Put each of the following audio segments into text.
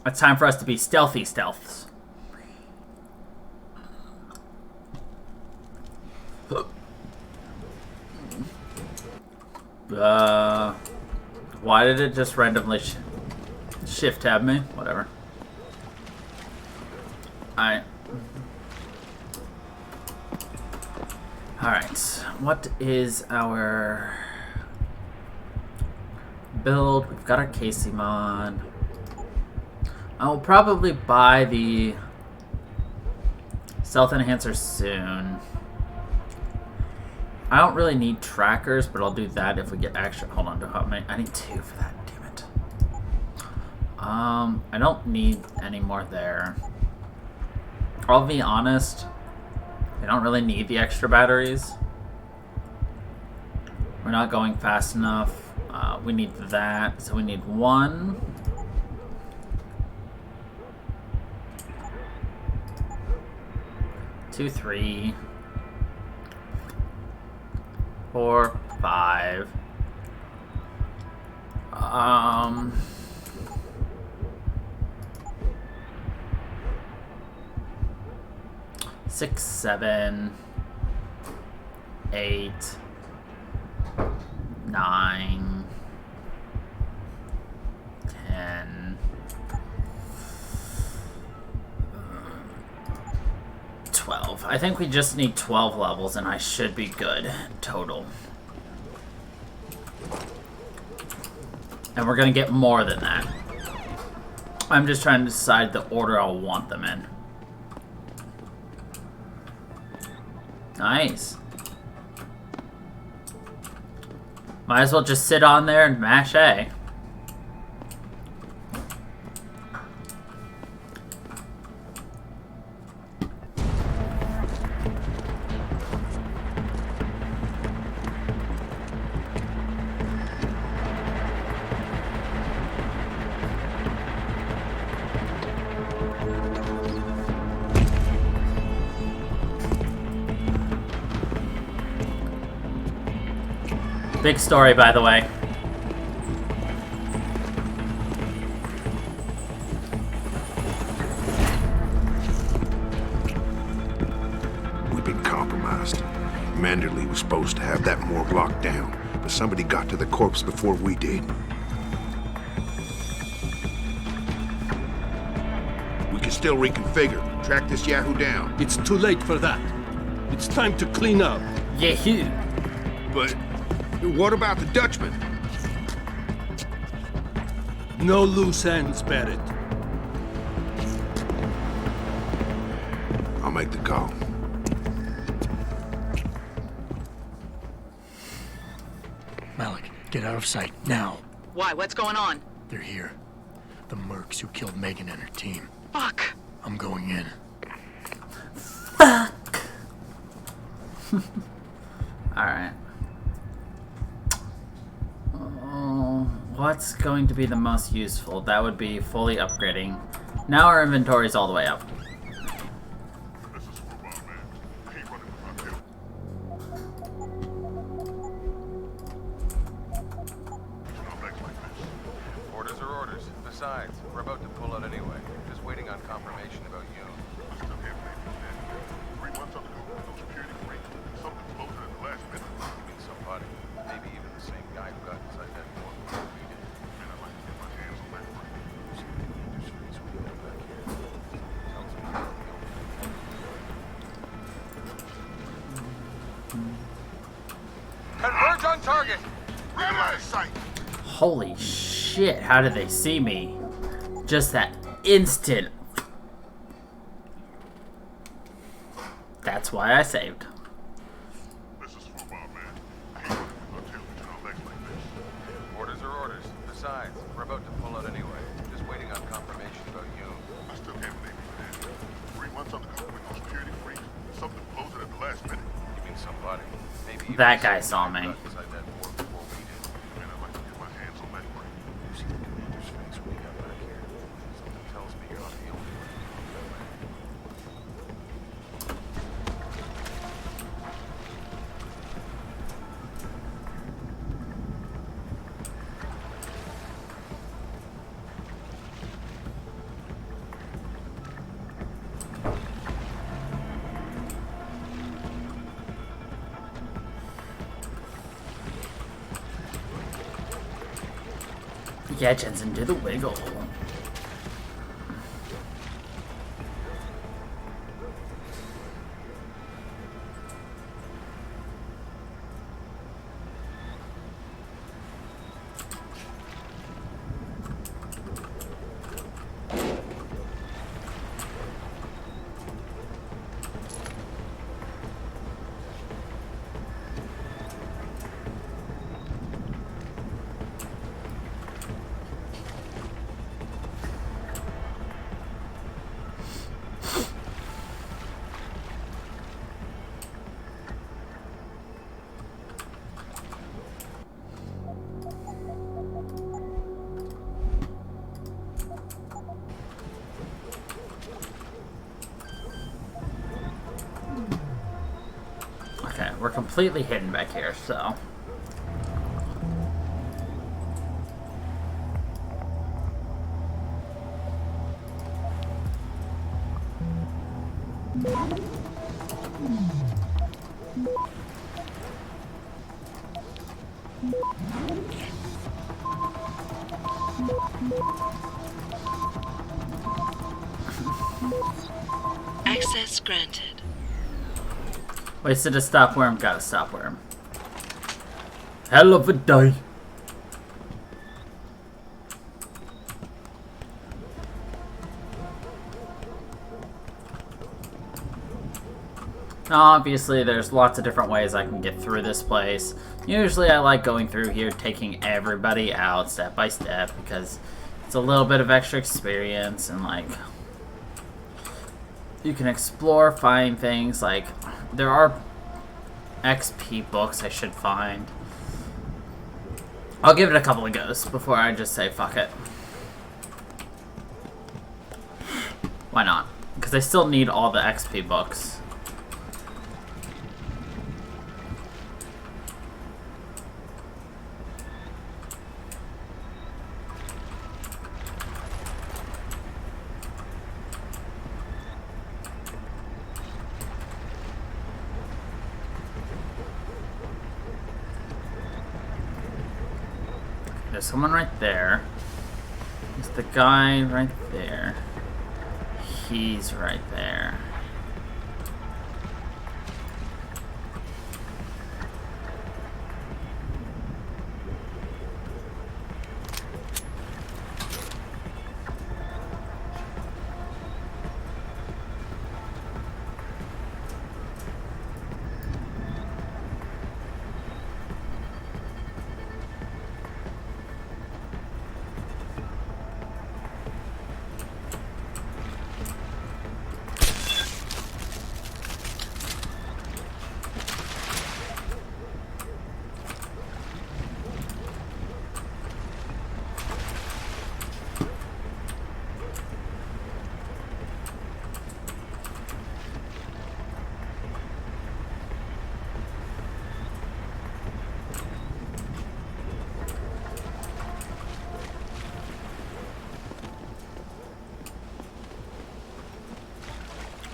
It's time for us to be stealthy stealths. Why did it just randomly shift tab me? Whatever. Alright. Alright. What is our build? We've got our Casey mod. I will probably buy the stealth enhancer soon. I don't really need trackers, but I'll do that if we get extra. Hold on, how many? I need 2 for that. Damn it. I don't need any more there. I'll be honest. I don't really need the extra batteries. We're not going fast enough. We need that, so we need 1. 2, 3, 4, 5. 6, 7, 8, 9, 10, 12. I think we just need 12 levels and I should be good total. And we're gonna get more than that. I'm just trying to decide the order I'll want them in. Nice. Might as well just sit on there and mash A. Big story, by the way. We've been compromised. Manderley was supposed to have that morgue locked down, but somebody got to the corpse before we did. We can still reconfigure. Track this Yahoo down. It's too late for that. It's time to clean up. Yahoo! But what about the Dutchman? No loose ends, Barrett. I'll make the call. Malik, get out of sight, now. Why? What's going on? They're here. The mercs who killed Megan and her team. Fuck. I'm going in. Fuck! Alright. What's going to be the most useful? That would be fully upgrading. Now our inventory is all the way up. Orders are orders. Besides, we're about to pull out anyway. Just waiting on confirmation about you. 3 months on the Google, no security breach, something closer at the last minute. You mean somebody? Maybe even the same guy who got inside that door before we did. Man, I'd like to get my hands on that break. There's streets we got back here. Tells me you're the only one. Converge on target! Get out of sight! Holy shit, how did they see me? Just that instant. That's why I saved. This is football, man. I hate when people tell me to our legs like this. Orders are orders. Besides, we're about to pull out anyway. Just waiting on confirmation about you. I still can't believe you, man. 3 months on the Google with no security breach, something closer at the last minute. You mean somebody? Maybe even That the guy same saw who me. got inside that door before we did. Man, I'd like to get my hands on that break. You see the commander's face when he got back here? Something tells me you're not the only one. Yeah, Jensen, do the wiggle. Okay, we're completely hidden back here, so... Access granted. Wasted a stop worm, got a stop worm. Hell of a day. Obviously, there's lots of different ways I can get through this place. Usually I like going through here, taking everybody out step by step, because it's a little bit of extra experience, and like, you can explore, find things, like, there are XP books I should find. I'll give it a couple of goes before I just say fuck it. Why not? Because I still need all the XP books. There's someone right there. There's the guy right there. He's right there.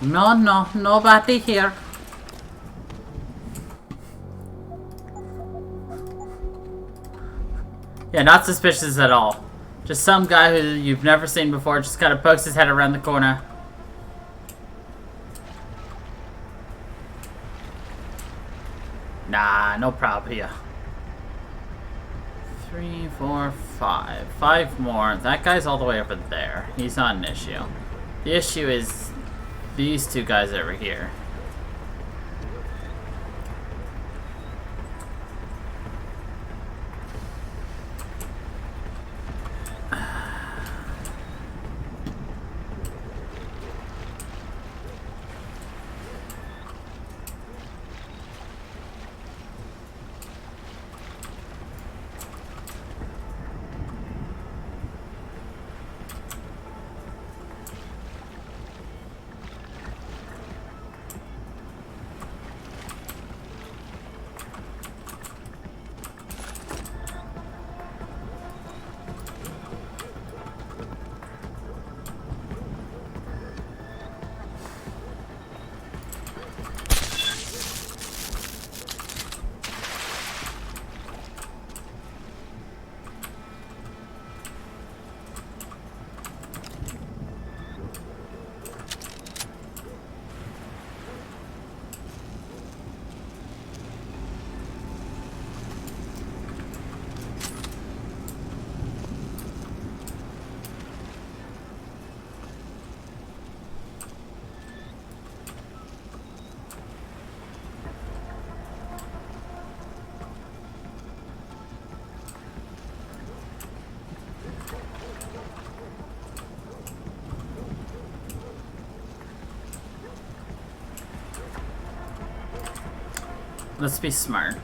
No, nobody here. Yeah, not suspicious at all. Just some guy who you've never seen before just kind of pokes his head around the corner. Nah, no problem here. 3, 4, 5. 5 more. That guy's all the way over there. He's not an issue. The issue is these two guys over here. Let's be smart.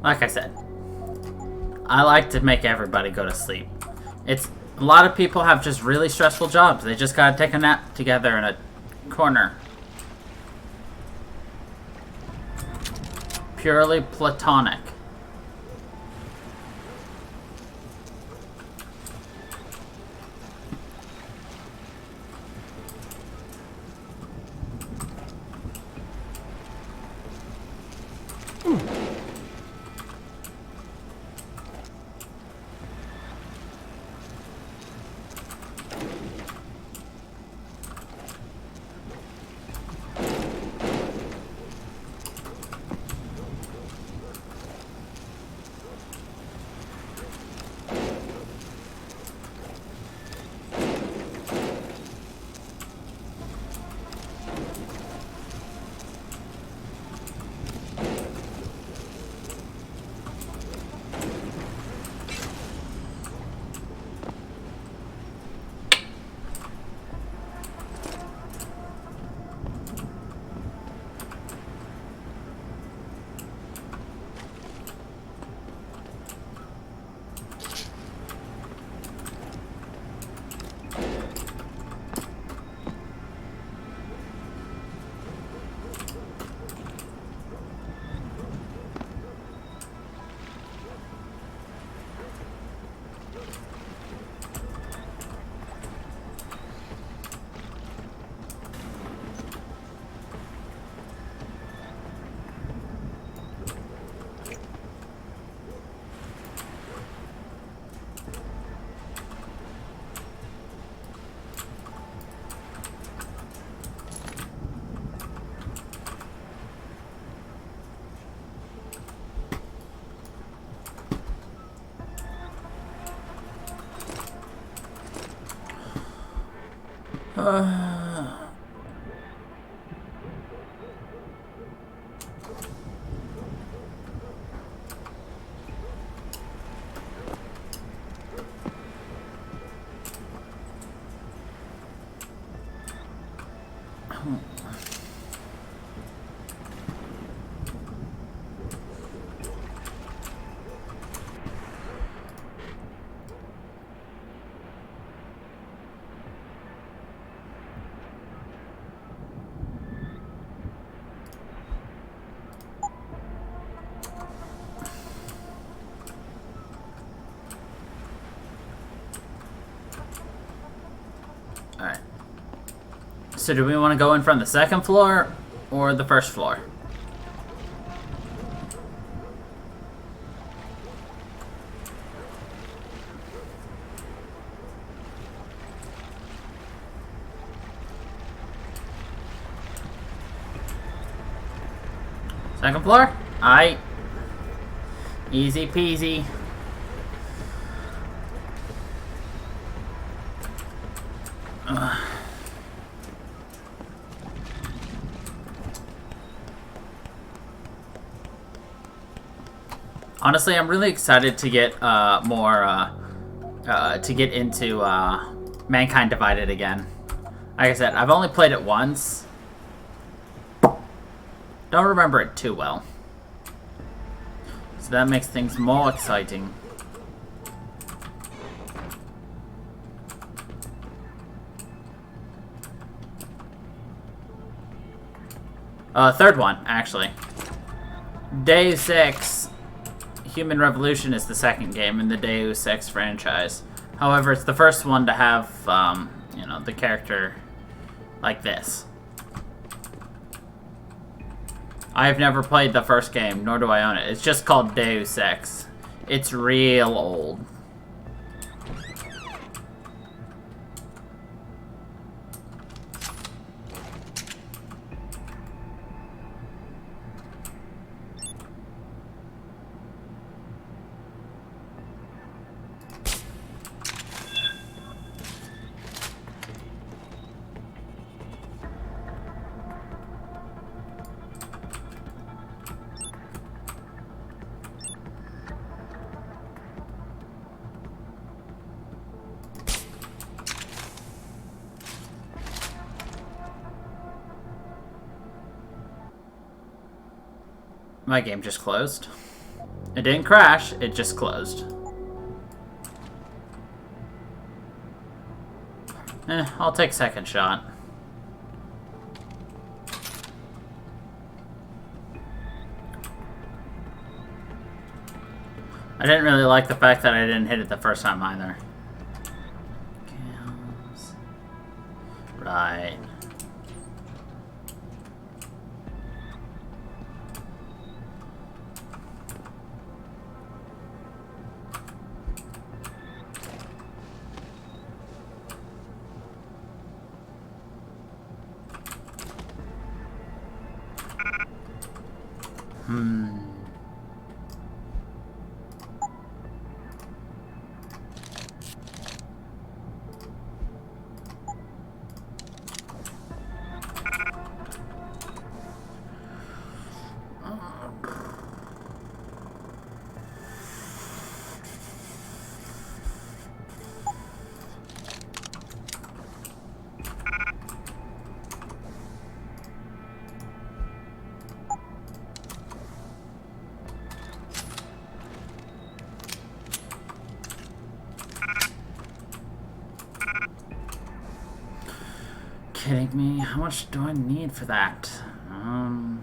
Like I said, I like to make everybody go to sleep. It's a lot of people have just really stressful jobs. They just gotta take a nap together in a corner. Purely platonic. Alright. So do we want to go in from the second floor or the first floor? Second floor? Aight. Easy peasy. Honestly, I'm really excited to get to get into Mankind Divided again. Like I said, I've only played it once. Don't remember it too well. So that makes things more exciting. Third one, actually. Deus Ex Human Revolution is the second game in the Deus Ex franchise. However, it's the first one to have, you know, the character like this. I've never played the first game, nor do I own it. It's just called Deus Ex. It's real old. My game just closed. It didn't crash, it just closed. I'll take second shot. I didn't really like the fact that I didn't hit it the first time either. Right. Kidding me? How much do I need for that? Oh,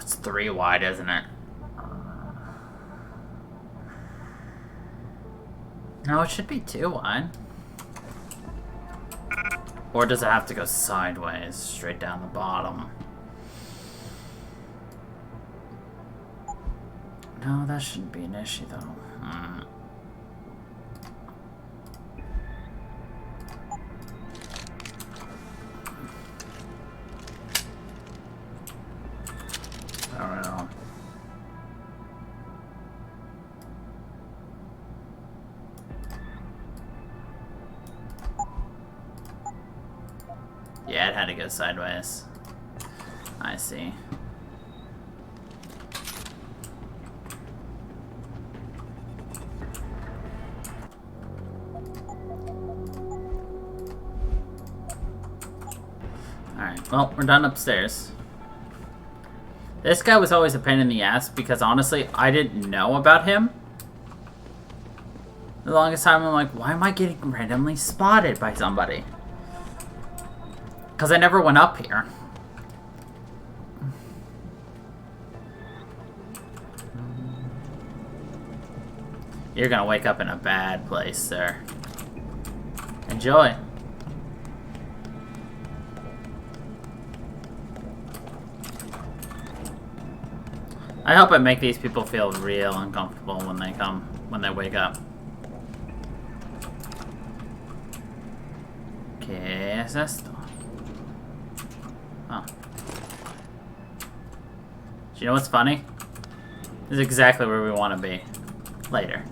it's 3 wide, isn't it? No, it should be 2 wide. Or does it have to go sideways, straight down the bottom? No, that shouldn't be an issue, though. I don't know. Yeah, it had to go sideways. I see. Alright, well, we're done upstairs. This guy was always a pain in the ass because honestly, I didn't know about him. The longest time I'm like, why am I getting randomly spotted by somebody? Because I never went up here. You're gonna wake up in a bad place, sir. Enjoy. I hope I make these people feel real uncomfortable when they wake up. ¿Qué es esto? Oh. Do you know what's funny? This is exactly where we want to be. Later.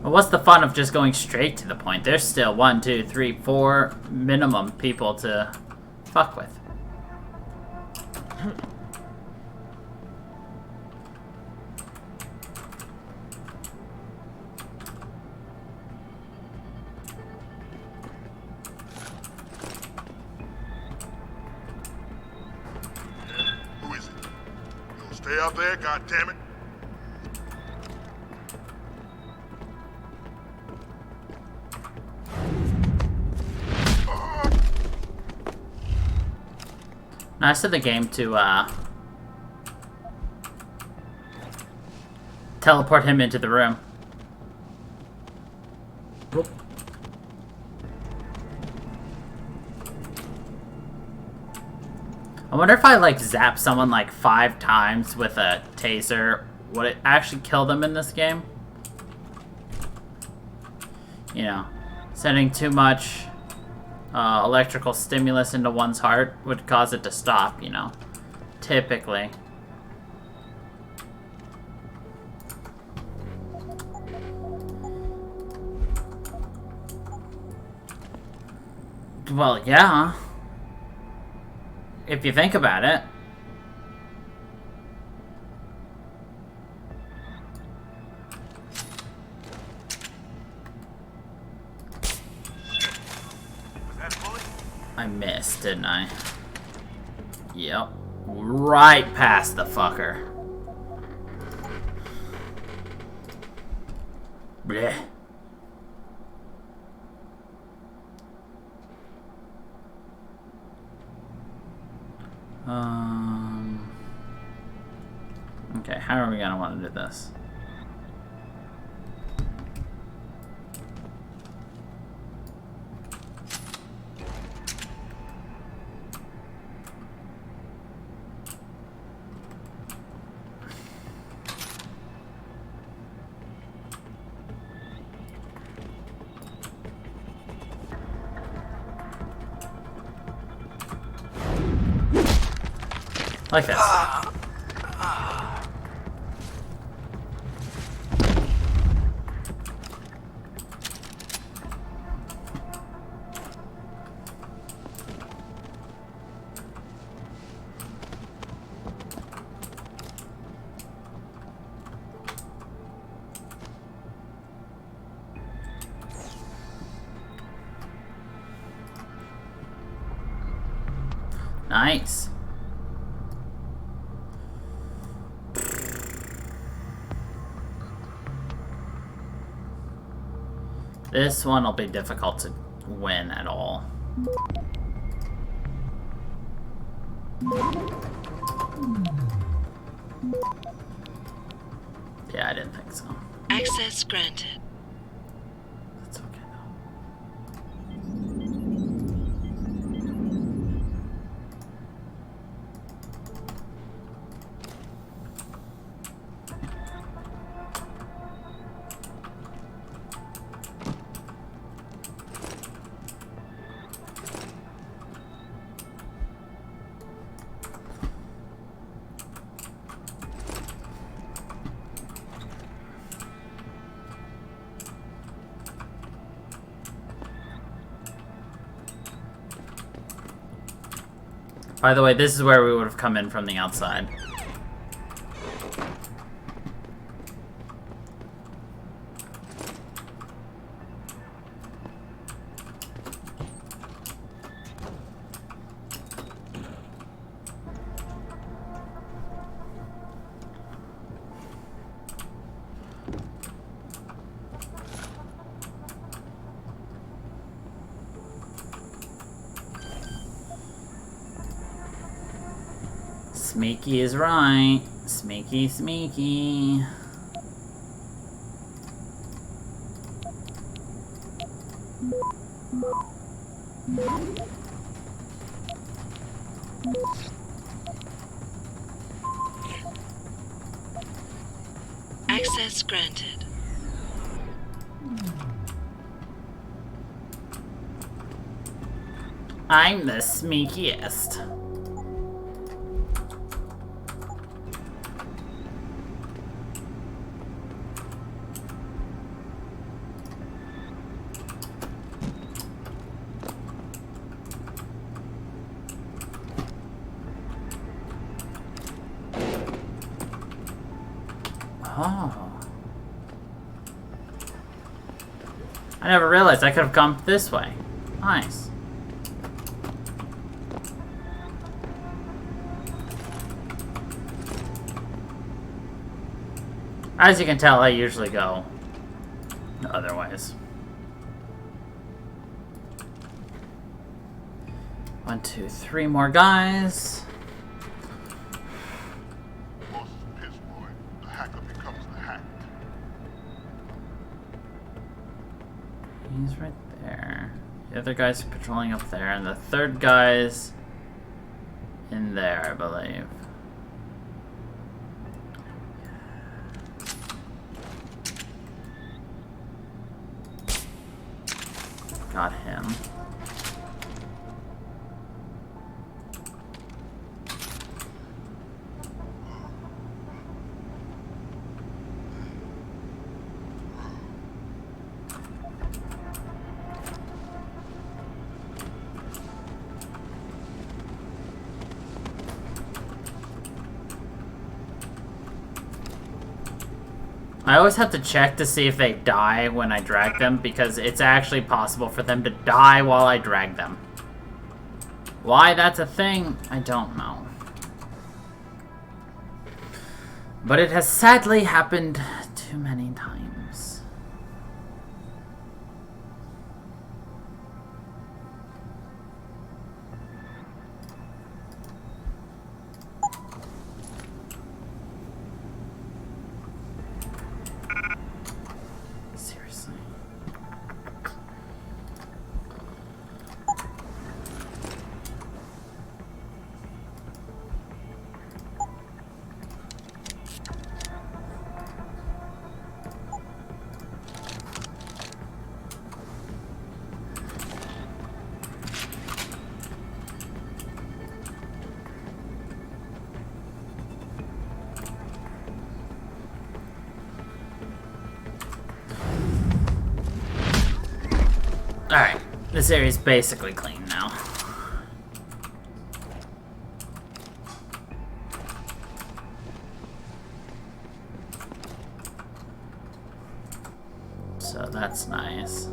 But what's the fun of just going straight to the point? There's still 1, 2, 3, 4 minimum people to fuck with. Who is it? You'll stay out there, goddammit. Nice of the game to teleport him into the room. I wonder if I like zap someone like 5 times with a taser, would it actually kill them in this game? You know, sending too much electrical stimulus into one's heart would cause it to stop, you know, typically. Well, yeah. If you think about it. I missed, didn't I? Yep. Right past the fucker. Blech. Okay, how are we gonna want to do this? Like this. Nice. This one will be difficult to win at all. Yeah, I didn't think so. Access granted. That's okay though. By the way, this is where we would have come in from the outside. Sneaky is right. Sneaky, sneaky. Access granted. I'm the sneakiest. Oh. I never realized I could have come this way. Nice. As you can tell, I usually go other ways. 1, 2, 3 more guys. He's right there. The other guy's patrolling up there, and the third guy's in there, I believe. Got him. I always have to check to see if they die when I drag them, because it's actually possible for them to die while I drag them. Why that's a thing, I don't know. But it has sadly happened too many times. Seriously. Alright, this area's basically clean now. So that's nice.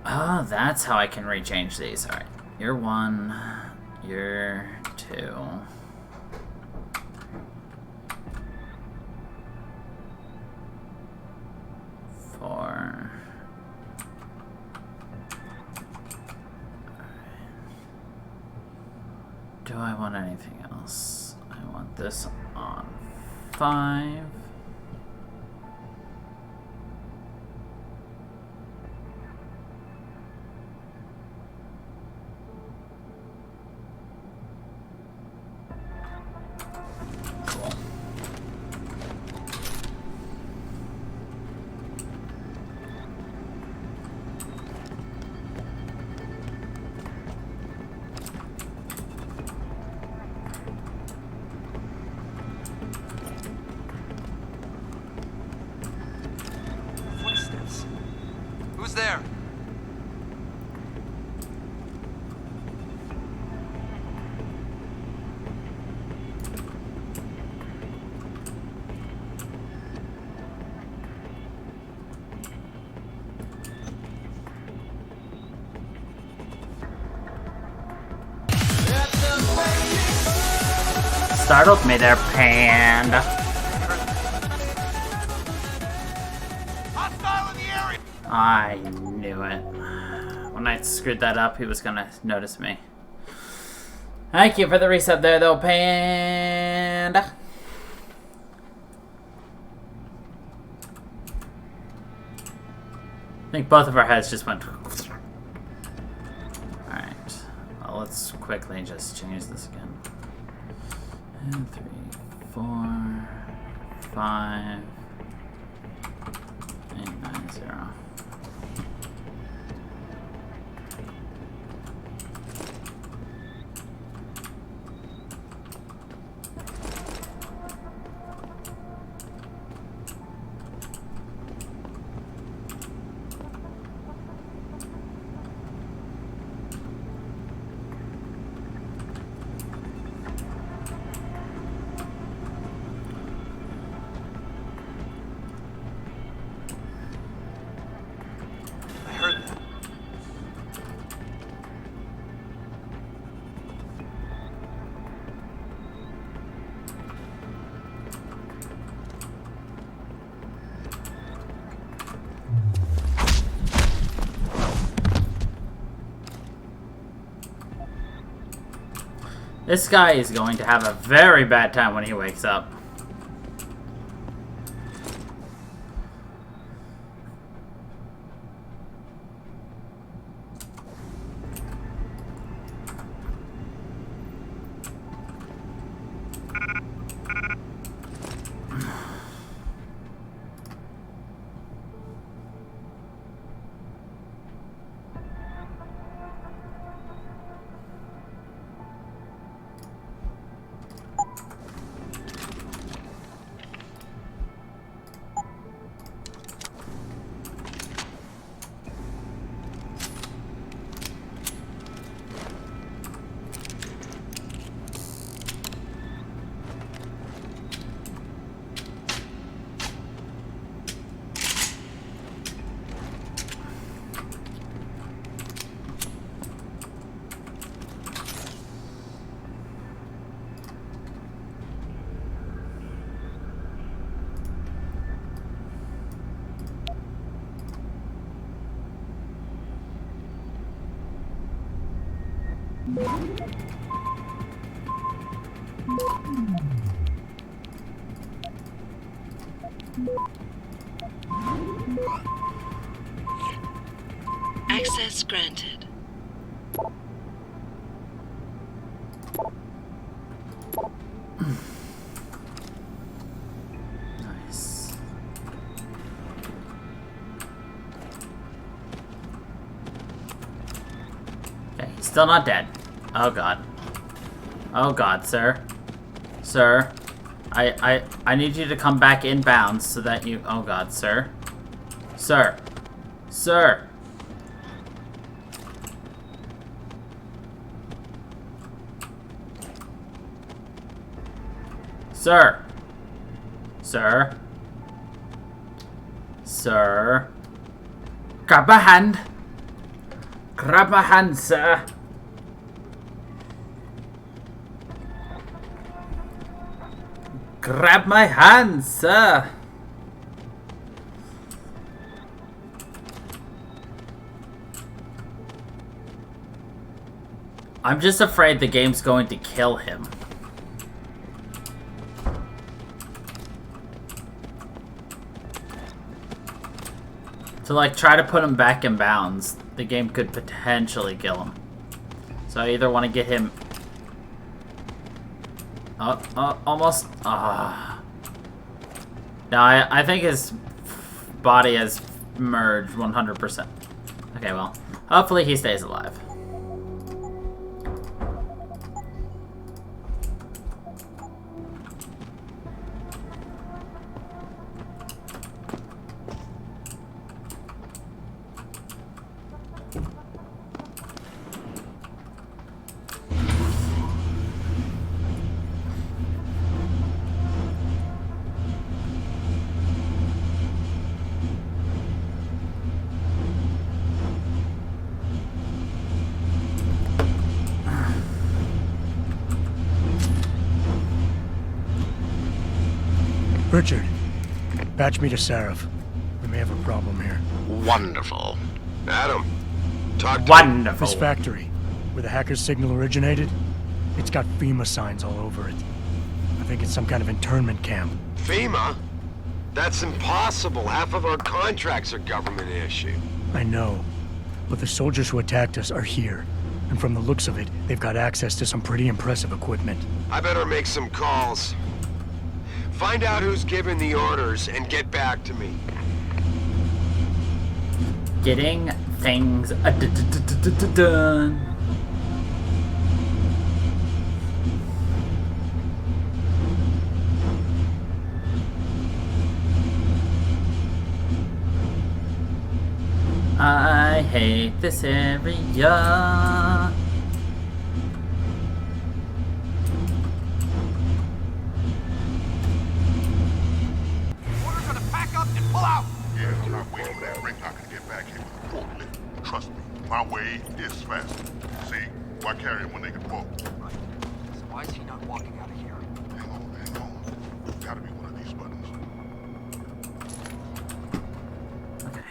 Oh, that's how I can rechange these. Alright. You're 1. You're 2. 4. Do I want anything else? I want this on 5. Footsteps. Who's there? Startled me there, panda. Hostile in the area! I knew it. When I screwed that up, he was gonna notice me. Thank you for the resub there, though, panda. I think both of our heads just went. Alright. Well, let's quickly just change this again. 2, 3, 4, 5, 8, 9, 0. This guy is going to have a very bad time when he wakes up. Access granted. Nice. Okay, he's still not dead. Oh god. Oh god, sir. Sir. I need you to come back in bounds so that you... Oh god, sir. Sir. Sir. Sir. Sir. Sir. Grab my hand. Grab my hand, sir. Grab my hand, sir. I'm just afraid the game's going to kill him. To like try to put him back in bounds, the game could potentially kill him. So I either want to get him... almost... No, I think his body has merged 100%. Okay, well, hopefully he stays alive. Richard, patch me to Sarif. We may have a problem here. Wonderful. Adam, talk to Wonderful. This factory, where the hacker's signal originated, it's got FEMA signs all over it. I think it's some kind of internment camp. FEMA? That's impossible. Half of our contracts are government issue. I know, but the soldiers who attacked us are here. And from the looks of it, they've got access to some pretty impressive equipment. I better make some calls. Find out who's giving the orders and get back to me. Getting things done. I hate this area. Yeah, I'm not waiting for that ring I can get back here with a forklift. Trust me, my way is faster. See, why carry him when they can walk? Right. So why is he not walking out of here? Hang on. Gotta be one of these buttons. Okay.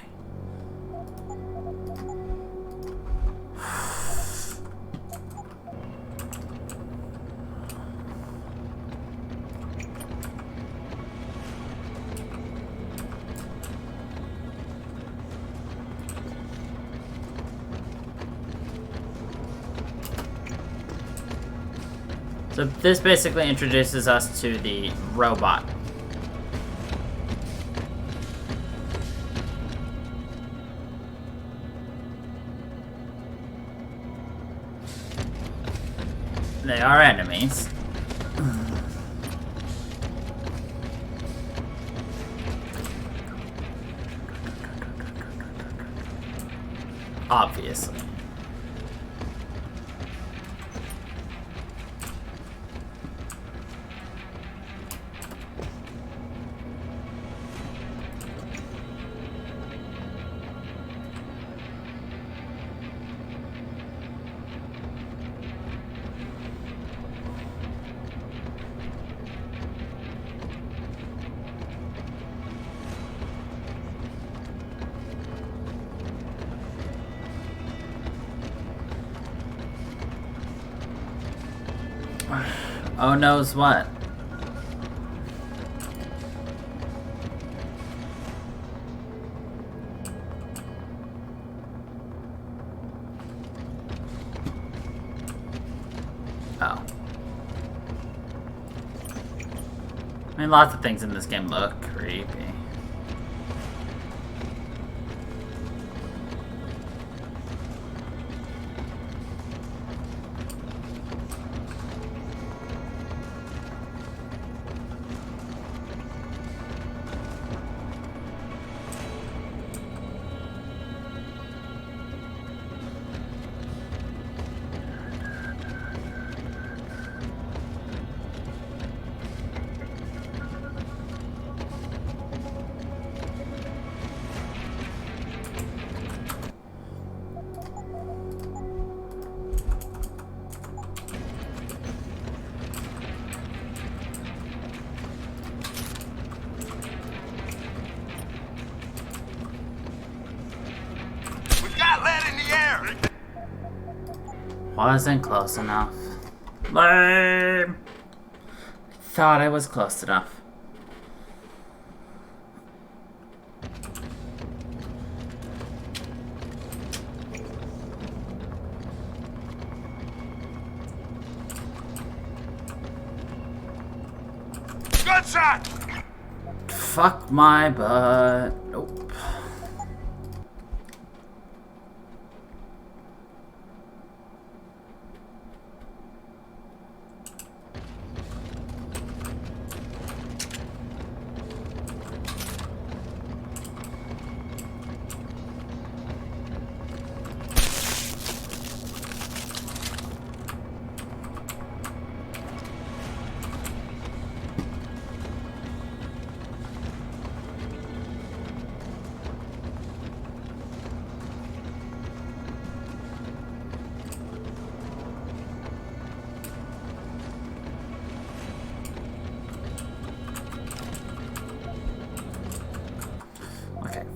So this basically introduces us to the robot. They are enemies. Obviously. Oh knows what? Oh. I mean, lots of things in this game look creepy. Wasn't close enough. Lame. Thought I was close enough. Gunshot! Fuck my butt. Nope.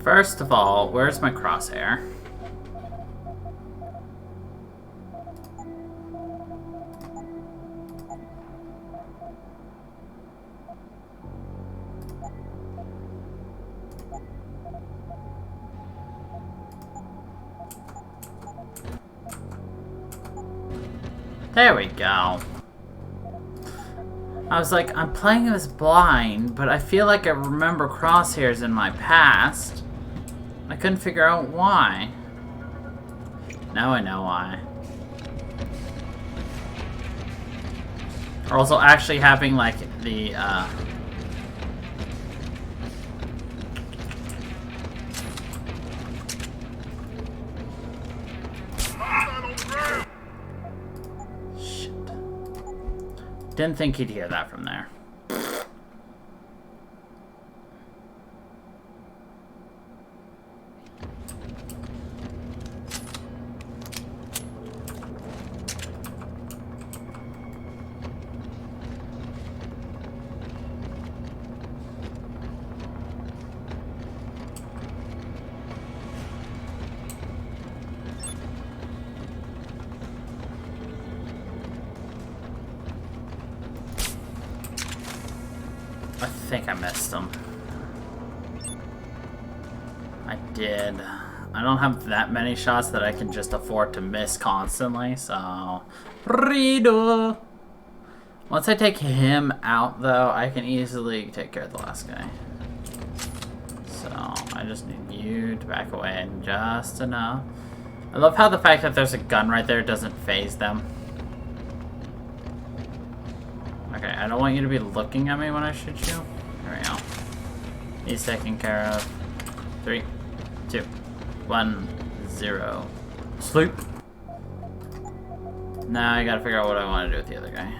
First of all, where's my crosshair? There we go. I was like, I'm playing as blind, but I feel like I remember crosshairs in my past. I couldn't figure out why. Now I know why. Or also actually having like the shit. Didn't think he'd hear that from there. I think I missed him. I did. I don't have that many shots that I can just afford to miss constantly, so... Redo! Once I take him out, though, I can easily take care of the last guy. So, I just need you to back away just enough. I love how the fact that there's a gun right there doesn't phase them. Okay, I don't want you to be looking at me when I shoot you. There we go. He's taken care of. 3, 2, 1, 0. Sleep. Now I gotta figure out what I want to do with the other guy.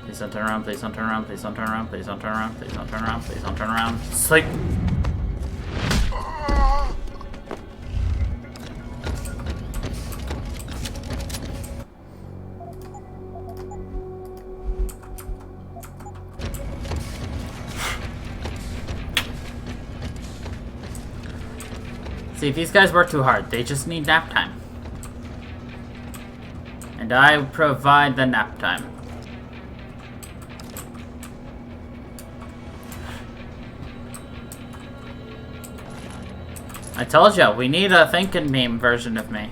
Please don't turn around, please don't turn around, please don't turn around, please don't turn around, please don't turn around, please don't turn around. Sleep! See, if these guys work too hard, they just need nap time. And I provide the nap time. I told you, we need a thinking meme version of me.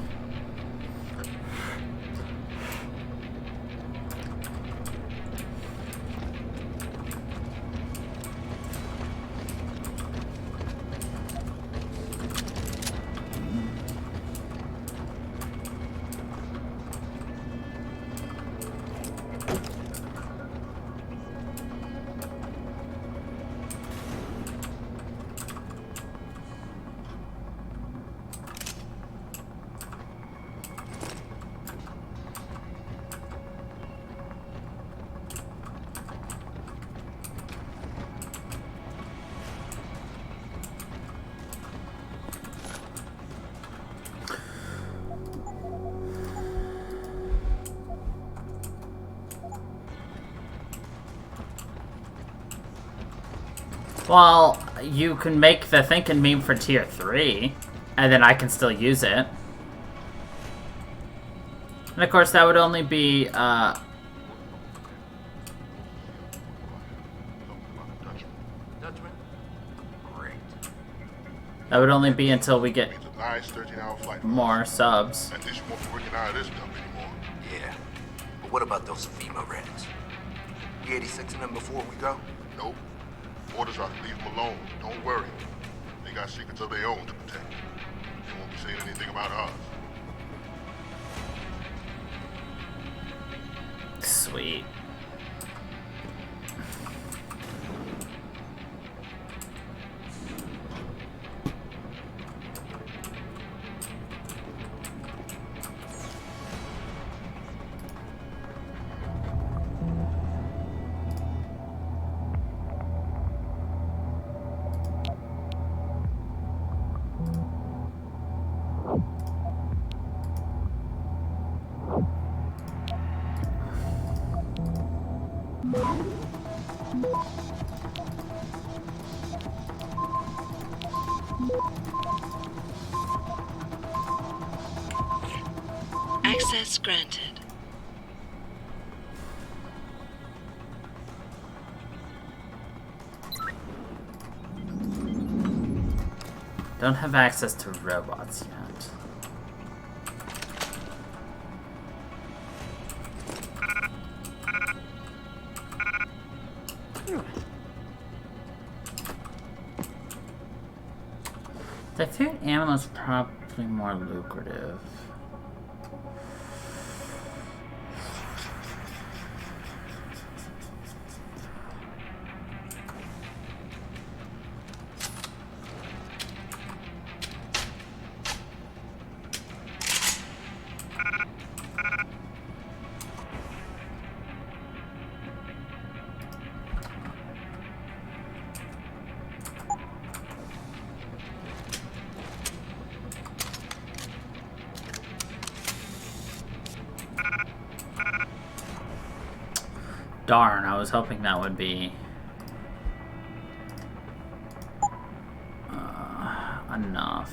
Well, you can make the thinking meme for tier 3, and then I can still use it. And of course, that would only be, Judgment. Great. that would only be until we get It's a nice 13-hour flight. more subs. At least you won't be working out of this dump anymore. Yeah. But what about those FEMA rats? You 86ing them before we go? Nope. Orders are to leave them alone. Don't worry. They got secrets of their own to protect. They won't be saying anything about ours. Sweet. Access granted. Don't have access to robots yet. The food ammo is probably more lucrative. Darn, I was hoping that would be enough.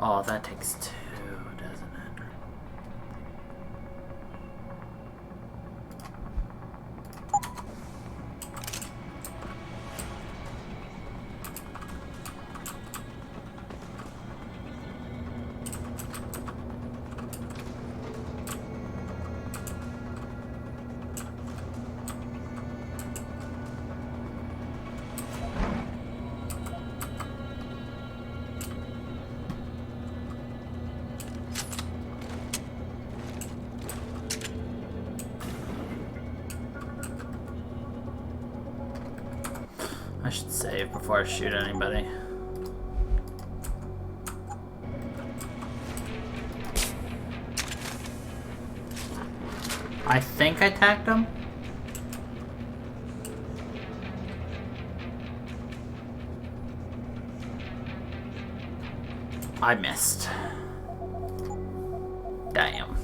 Oh, that takes 2, doesn't it? I should save before I shoot anybody. I think I tagged him. I missed. Damn.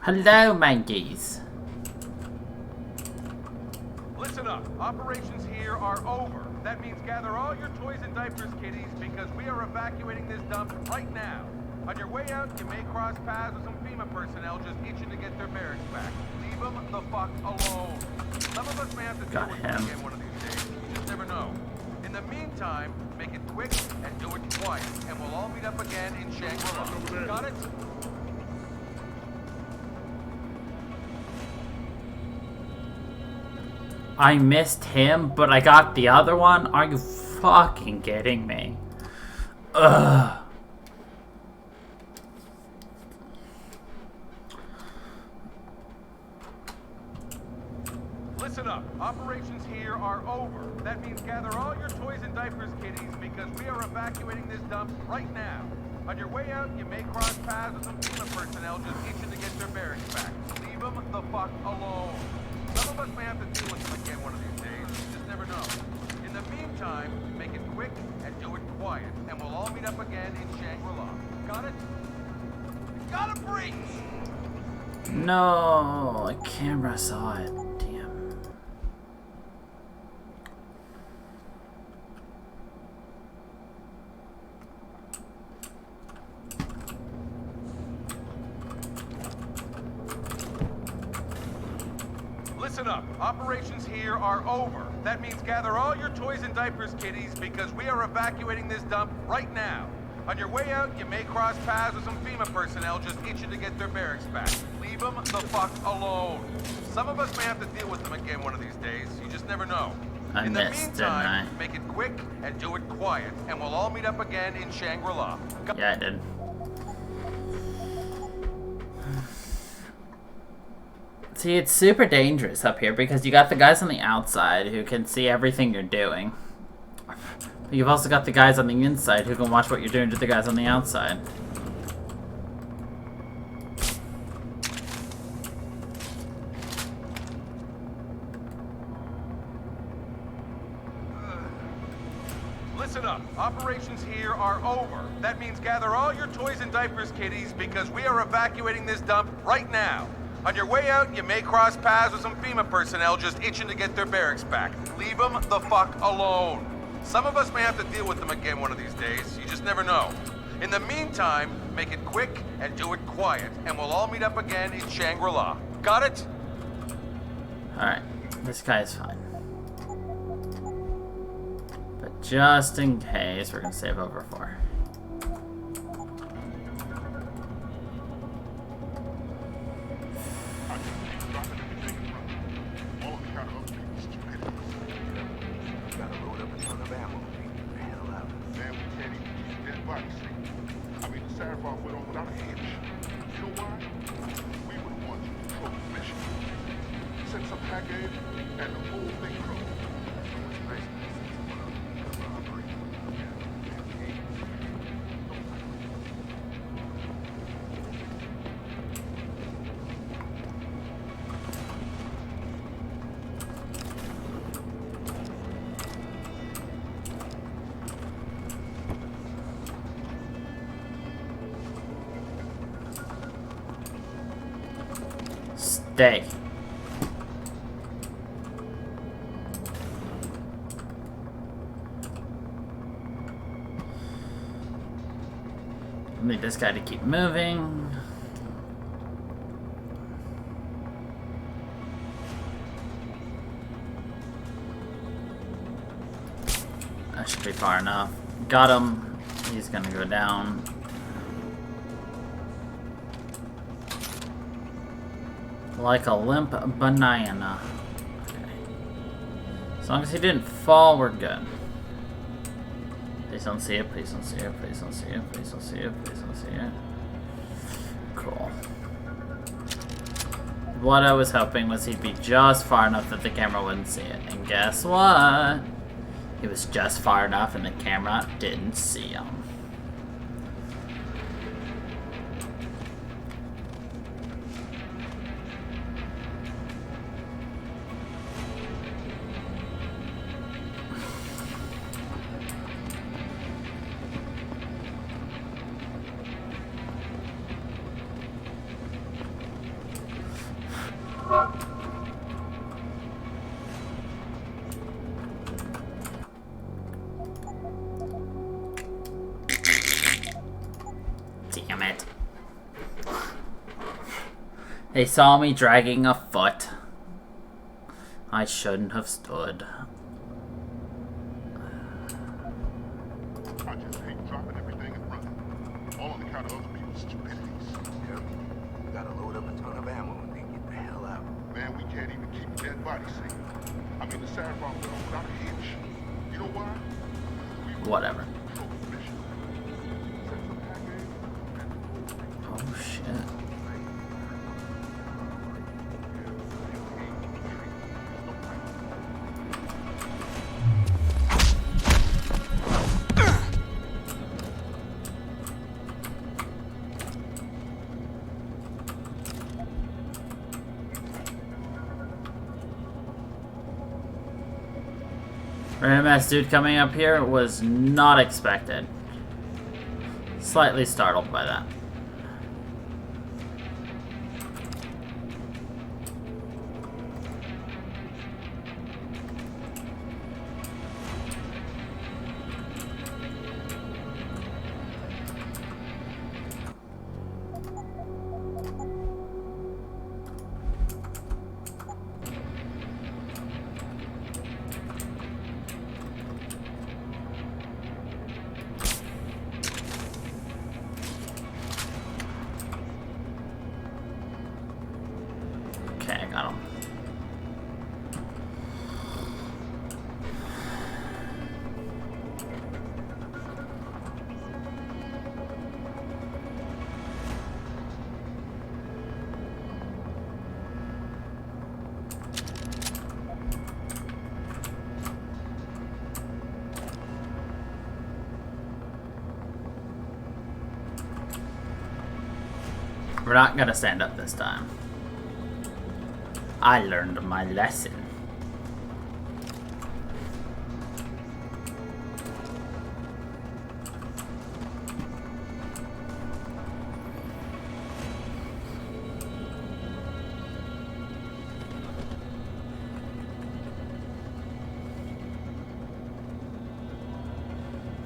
Hello, monkeys. Listen up. Operations here are over. That means gather all your toys and diapers, kiddies, because we are evacuating this dump right now. On your way out, you may cross paths with some FEMA personnel just itching to get their barracks back. Leave them the fuck alone. Some of us may have to deal with them again one of these days. You just never know. In the meantime, make it quick and do it quiet, and we'll all meet up again in Shangri-La. Got it? I missed him, but I got the other one? Are you fucking kidding me? Ugh. Listen up. Operations here are over. That means gather all your toys and diapers, kiddies, because we are evacuating this dump right now. On your way out, you may cross paths with some FEMA personnel just itching to get their barracks back. Leave them the fuck alone. Some of us may have to deal with them again one of these days. You just never know. In the meantime, make it quick and do it quiet, and we'll all meet up again in Shangri-La. Got it? Gotta breach! No, the camera saw it. Damn. Listen up. Operations here are over. That means gather all your toys and diapers, kiddies, because we are evacuating this dump right now. On your way out, you may cross paths with some FEMA personnel just itching to get their barracks back. Leave them the fuck alone. Some of us may have to deal with them again one of these days. You just never know. I In the missed, meantime, didn't I? make it quick and do it quiet, and we'll all meet up again in Shangri-La. Yeah, I did. See, it's super dangerous up here because you got the guys on the outside who can see everything you're doing. But you've also got the guys on the inside who can watch what you're doing to the guys on the outside. Listen up. Operations here are over. That means gather all your toys and diapers, kiddies, because we are evacuating this dump right now. On your way out, you may cross paths with some FEMA personnel just itching to get their barracks back. Leave them the fuck alone. Some of us may have to deal with them again one of these days. You just never know. In the meantime, make it quick and do it quiet, and we'll all meet up again in Shangri-La. Got it? Alright, this guy's fine. But just in case, we're gonna save over 4. Stay. Need this guy to keep moving. That should be far enough. Got him. He's gonna go down. Like a limp banana. Okay. As long as he didn't fall, we're good. Please don't see it, please don't see it, please don't see it, please don't see it, please don't see it. Cool. What I was hoping was he'd be just far enough that the camera wouldn't see it. And guess what? He was just far enough and the camera didn't see him. Damn it. They saw me dragging a foot. I shouldn't have stood. I just hate dropping everything and running. All on account of other people's stupidities. Yep. Gotta load up a ton of ammo and then get the hell out. Man, we can't even keep a dead body safe. I mean, the Sarabar went on without a hitch. You know why? Whatever. Oh shit. Random ass dude coming up here was not expected. Slightly startled by that. Okay, I got him. We're not gonna stand up this time. I learned my lesson.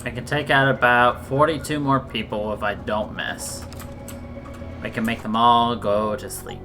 I can take out about 42 more people if I don't miss. I can make them all go to sleep.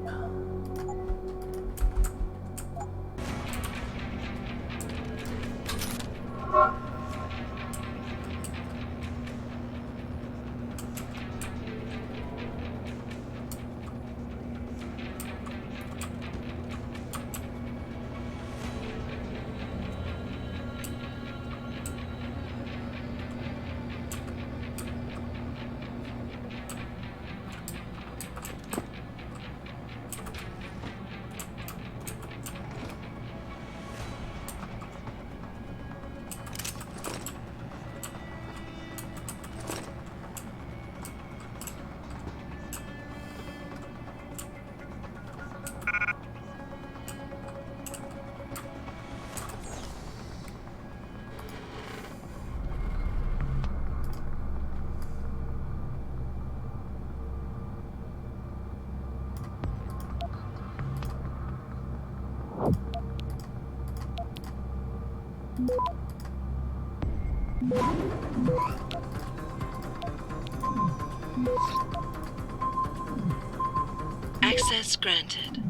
Access granted.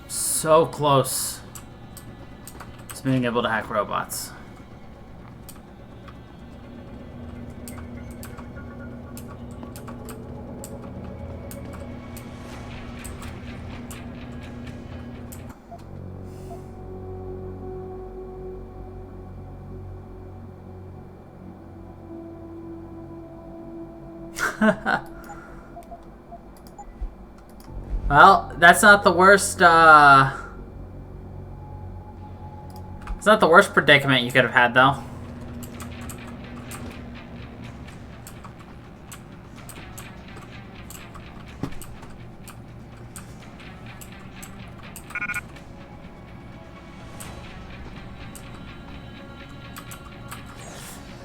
So close to being able to hack robots. Well, that's not the worst, it's not the worst predicament you could have had, though.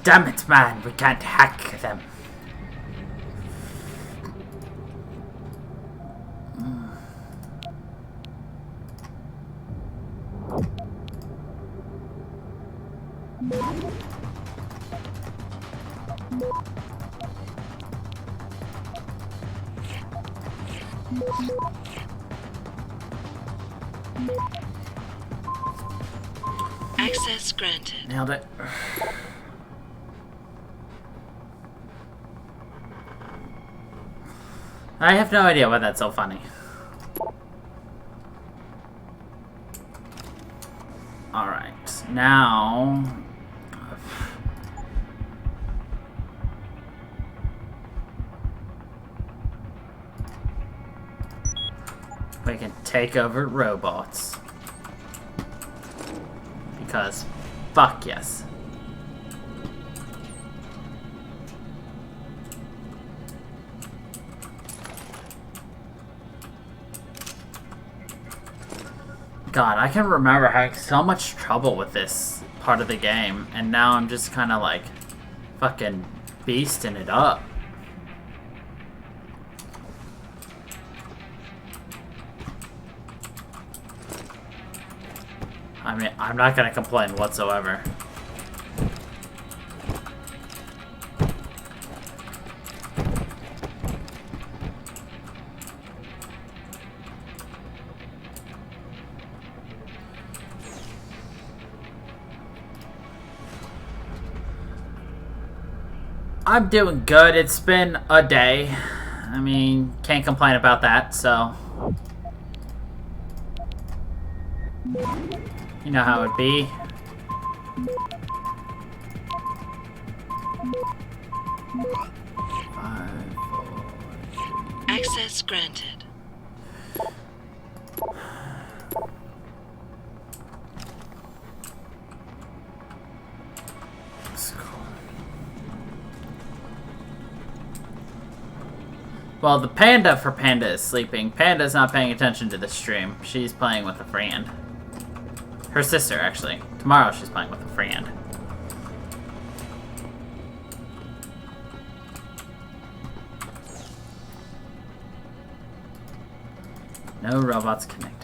Damn it, man, we can't hack them. Access granted. Nailed it. I have no idea why that's so funny. Alright, now... we can take over robots. Because, fuck yes. God, I can remember having so much trouble with this part of the game, and now I'm just kind of like fucking beasting it up. I mean, I'm not gonna complain whatsoever. I'm doing good. It's been a day. I mean, can't complain about that, so... you know how it'd be. Access granted. Well, the panda for Panda is sleeping. Panda's not paying attention to the stream. She's playing with a friend. Her sister, actually. Tomorrow she's playing with a friend. No robots connected.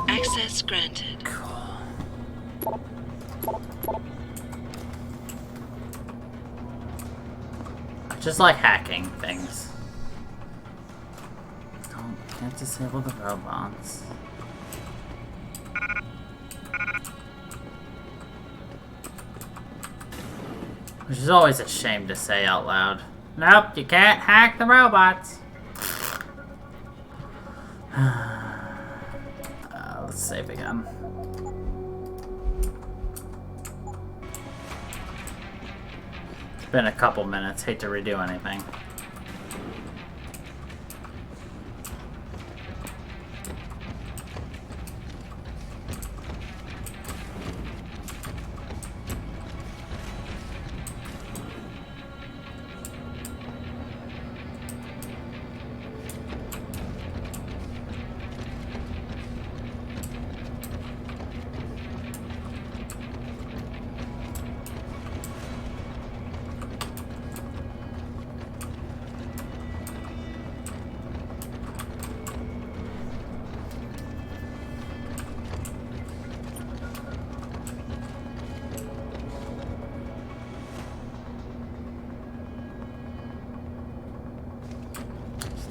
Access granted. I just like hacking things. Don't Can't disable the robots. Which is always a shame to say out loud. Nope, you can't hack the robots. Let's save again. It's been a couple minutes. Hate to redo anything.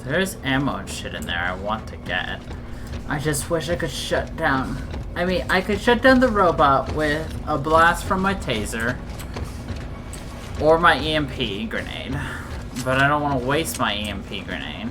There's ammo and shit in there I want to get. I just wish I could shut down. I mean, I could shut down the robot with a blast from my taser. Or my EMP grenade. But I don't want to waste my EMP grenade.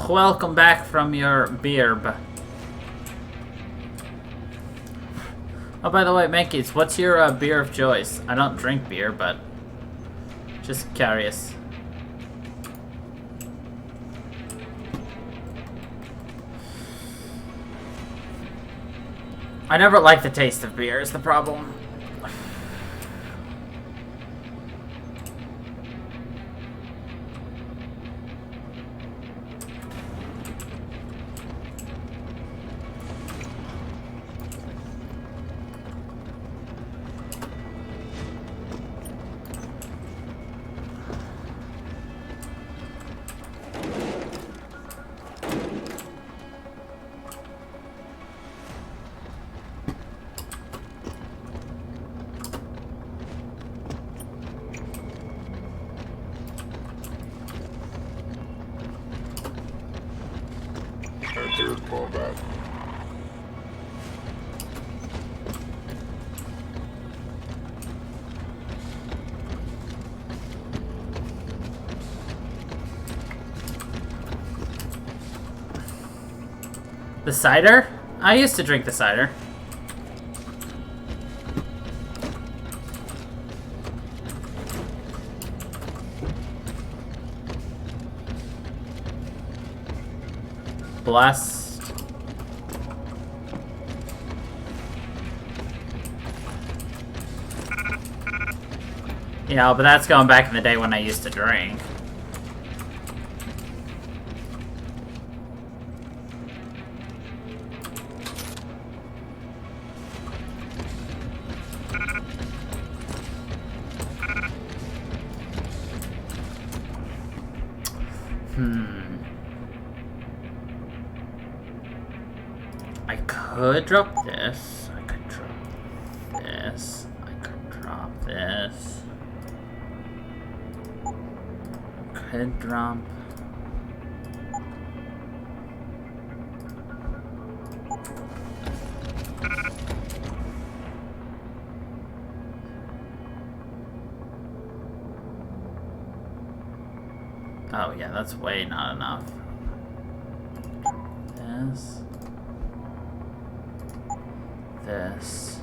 Welcome back from your beer. Oh, by the way, Mankeys, what's your beer of choice? I don't drink beer, but just curious. I never like the taste of beer, is the problem. Enter combat. The cider? I used to drink the cider. Blessed. You know, but that's going back in the day when I used to drink. I could drop this. I could drop this. I could drop this. I could drop. Oh yeah, that's way not enough. This. This.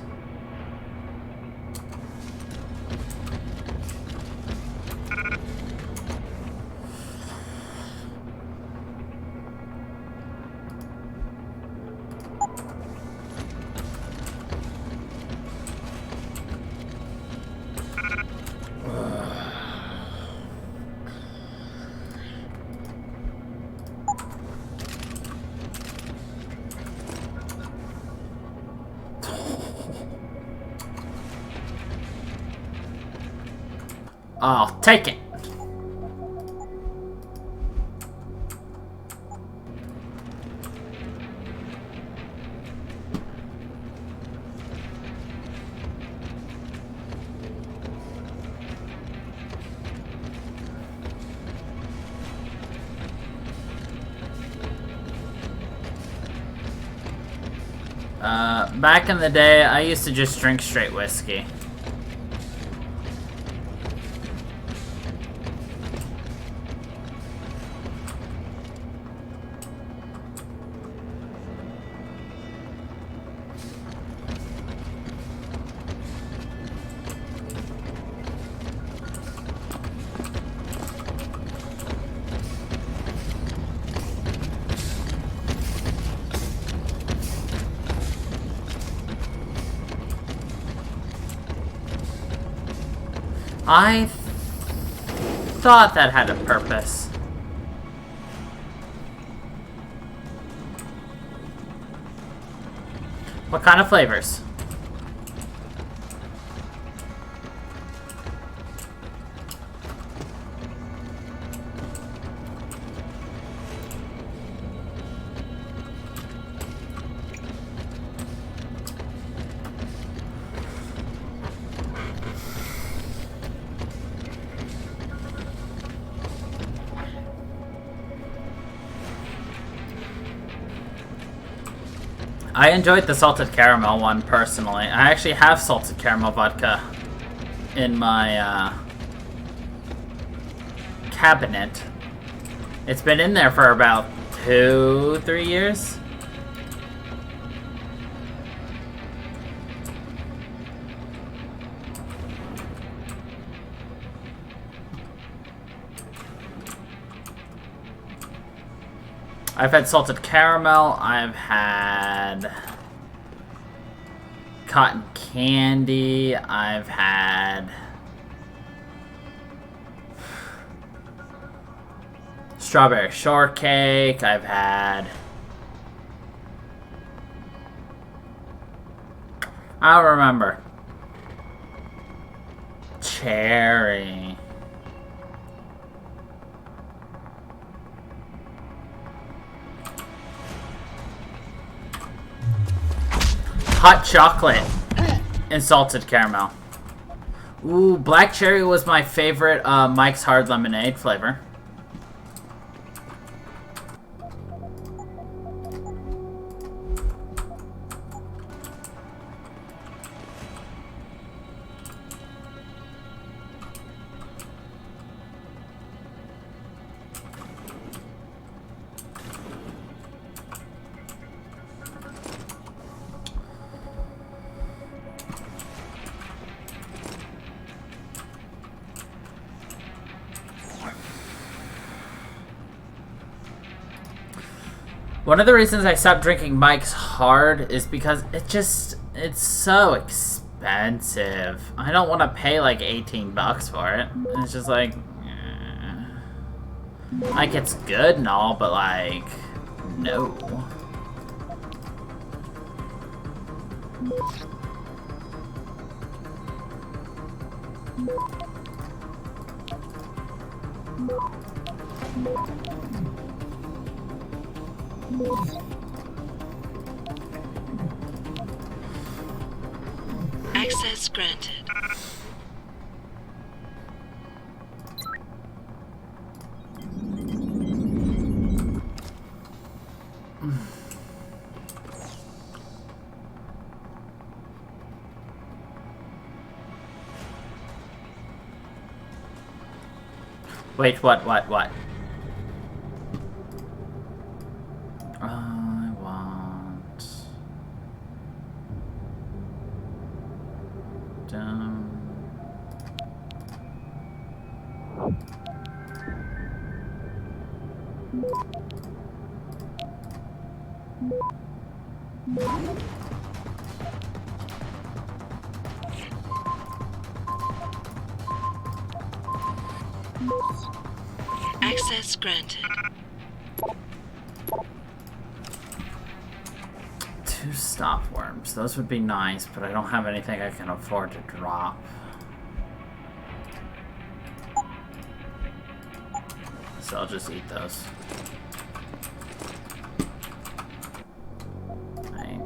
I'll take it. Back in the day, I used to just drink straight whiskey. I thought that had a purpose. What kind of flavors? I enjoyed the salted caramel one personally. I actually have salted caramel vodka in my cabinet. It's been in there for about 2-3 years. I've had salted caramel, I've had cotton candy, I've had strawberry shortcake, I've had, I don't remember, cherry. Hot chocolate and salted caramel. Ooh, black cherry was my favorite Mike's Hard Lemonade flavor. One of the reasons I stopped drinking Mike's Hard is because it's so expensive. I don't want to pay like 18 bucks for it. It's just like, like it's good and all, but like, no. Access granted. Wait, what? I want... Access granted. 2 stop worms. Those would be nice, but I don't have anything I can afford to drop. so I'll just eat those. Right.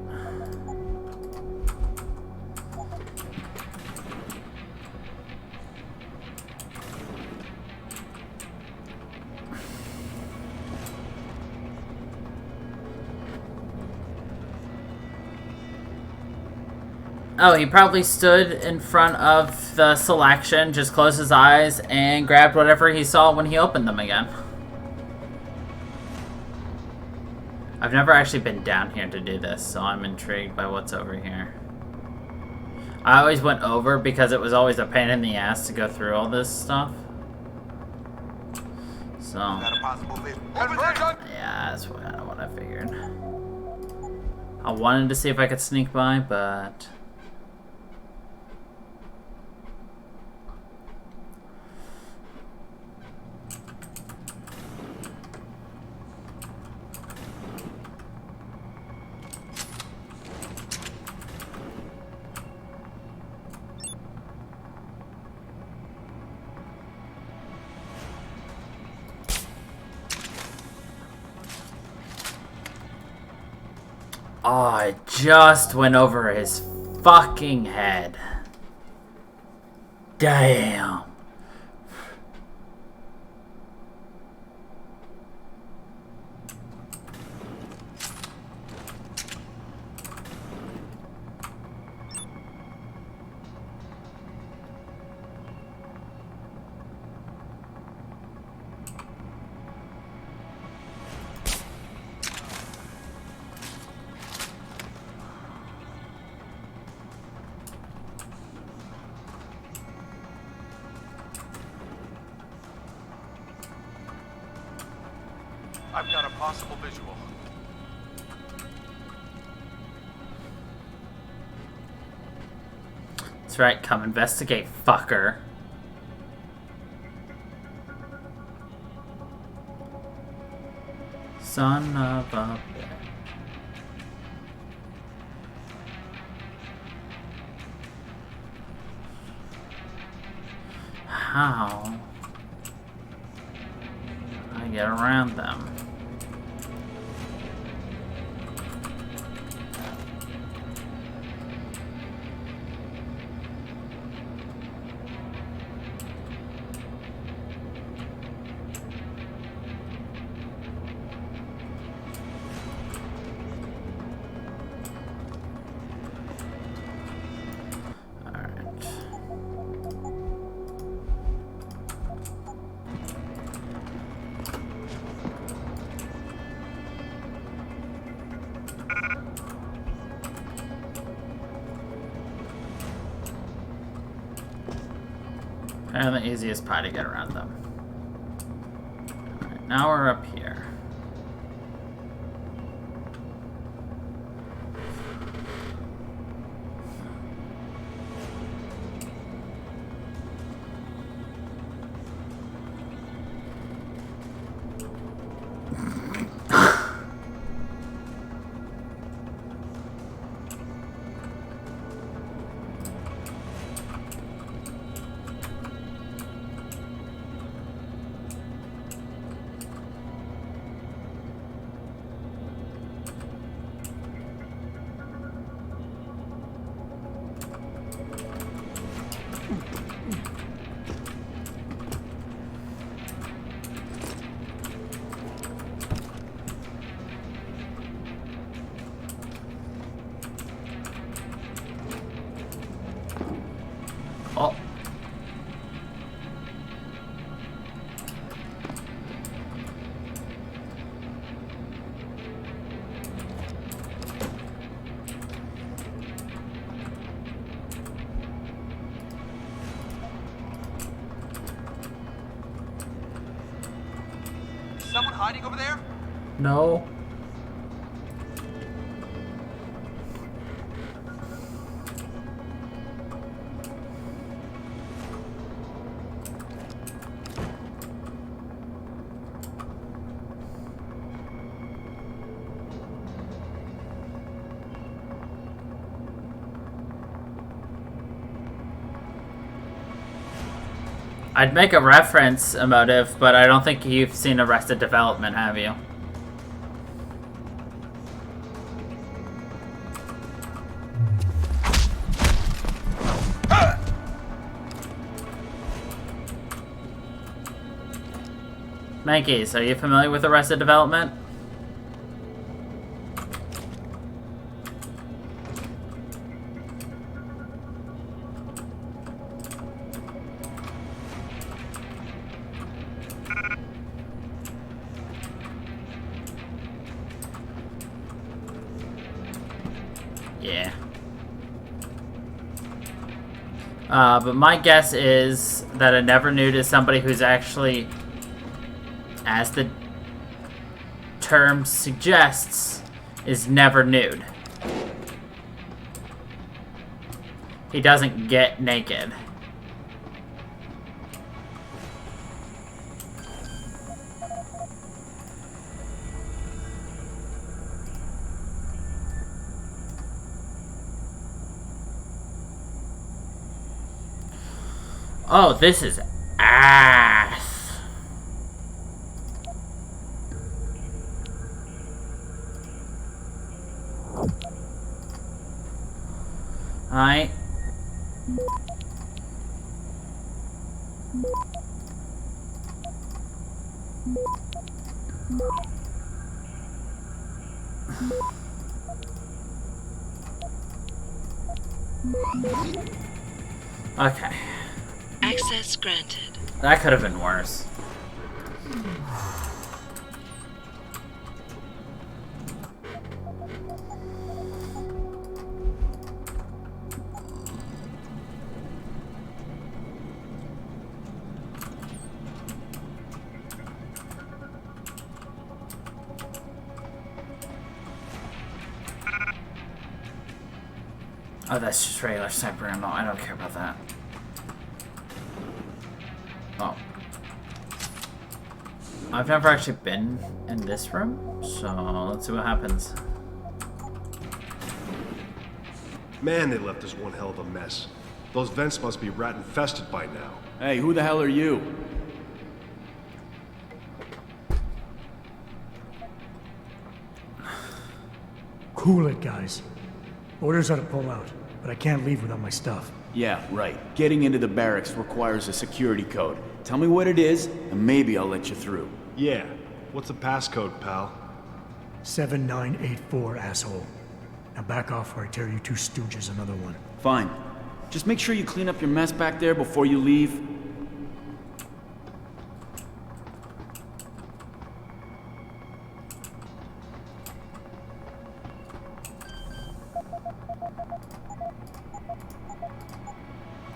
Oh, he probably stood in front of the selection, just closed his eyes, and grabbed whatever he saw when he opened them again. I've never actually been down here to do this, so I'm intrigued by what's over here. I always went over because it was always a pain in the ass to go through all this stuff. So, Got a possible vision. yeah, that's kind of what I figured. I wanted to see if I could sneak by, but... Oh, I just went over his fucking head. Damn. I've got a possible visual. That's right, come investigate, fucker. Son of a bitch. How? I get around them. And the easiest pie to get around them. Alright, now we're up here. Oh. Someone hiding over there? No. I'd make a reference emotive, but I don't think you've seen Arrested Development, have you? Mankeys, are you familiar with Arrested Development? Yeah. But my guess is that a never nude is somebody who's actually, as the term suggests, is never nude. He doesn't get naked. Oh, this is ass. Alright. Okay. Access granted. That could have been worse. Oh, that's just regular sniper ammo. I don't care about that. Oh. I've never actually been in this room, so let's see what happens. Man, they left us one hell of a mess. Those vents must be rat-infested by now. Hey, who the hell are you? Cool it, guys. Orders are to pull out, but I can't leave without my stuff. Yeah, right. Getting into the barracks requires a security code. Tell me what it is, and maybe I'll let you through. Yeah. What's the passcode, pal? 7984, asshole. Now back off or I tear you two stooges another one. Fine. Just make sure you clean up your mess back there before you leave.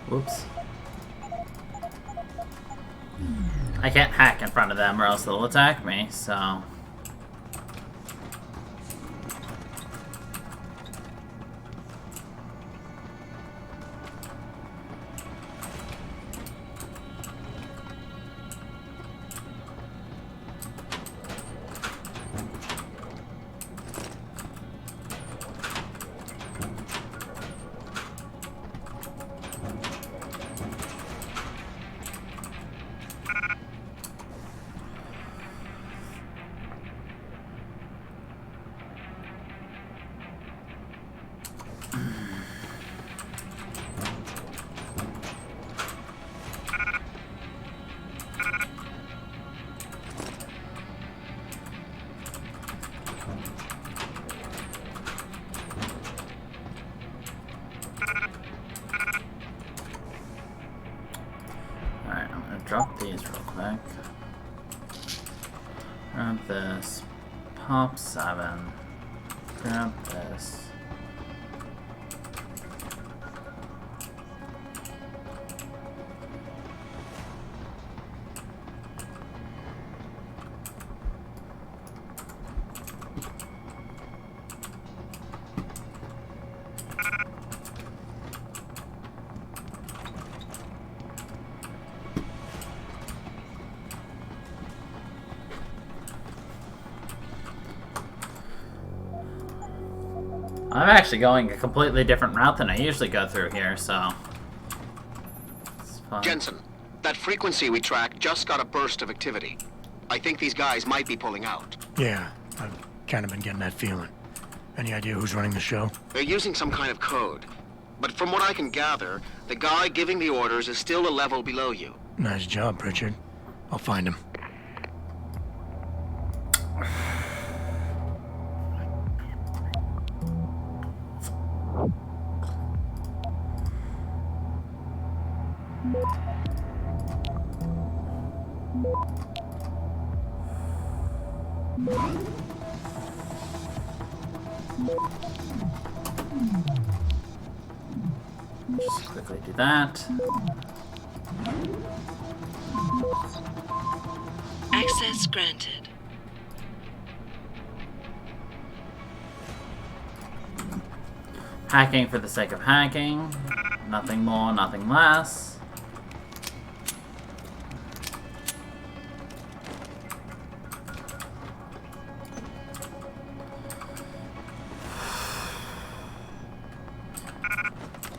Whoops. I can't hack in front of them or else they'll attack me, so... Alright, I'm gonna drop these real quick. Grab this. Pop 7. Grab this. I'm actually going a completely different route than I usually go through here, so... It's fun. Jensen, That frequency we tracked just got a burst of activity. I think these guys might be pulling out. Yeah, I've kind of been getting that feeling. Any idea who's running the show? They're using some kind of code. But from what I can gather, the guy giving the orders is still a level below you. Nice job, Pritchard. I'll find him. Just quickly do that. Access granted. Hacking for the sake of hacking. Nothing more, nothing less.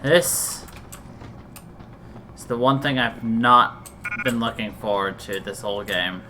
This is the one thing I've not been looking forward to this whole game.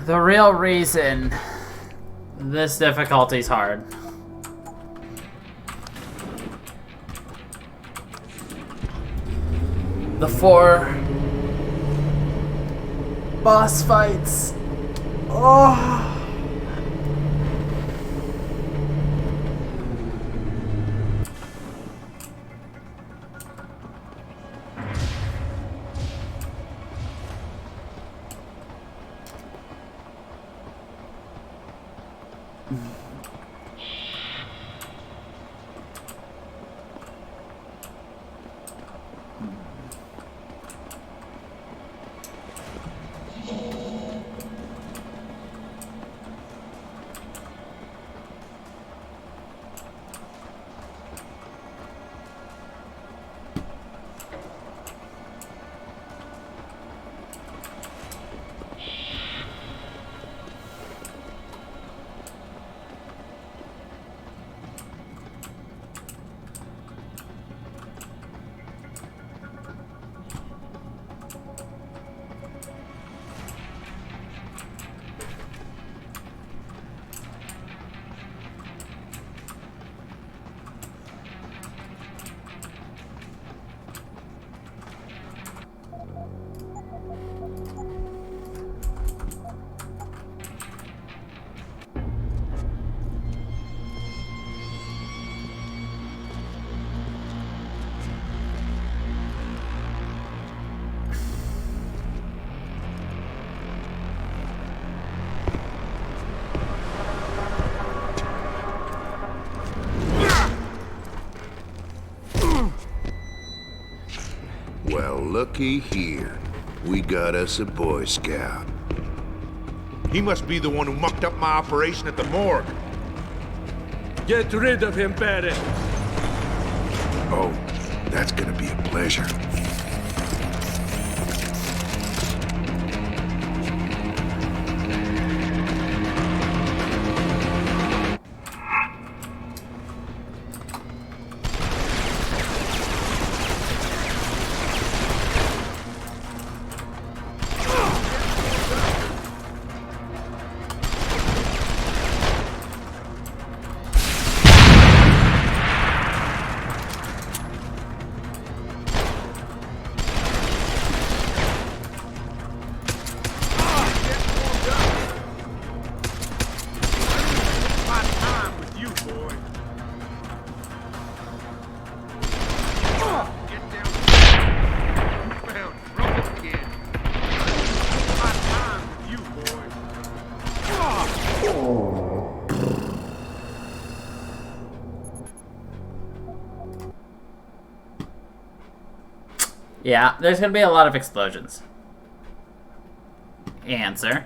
The real reason this difficulty's hard. The 4 boss fights. Oh. Well, looky here. We got us a Boy Scout. He must be the one who mucked up my operation at the morgue. Get rid of him, Barrett. Oh, that's gonna be a pleasure. Yeah, there's gonna be a lot of explosions. Answer.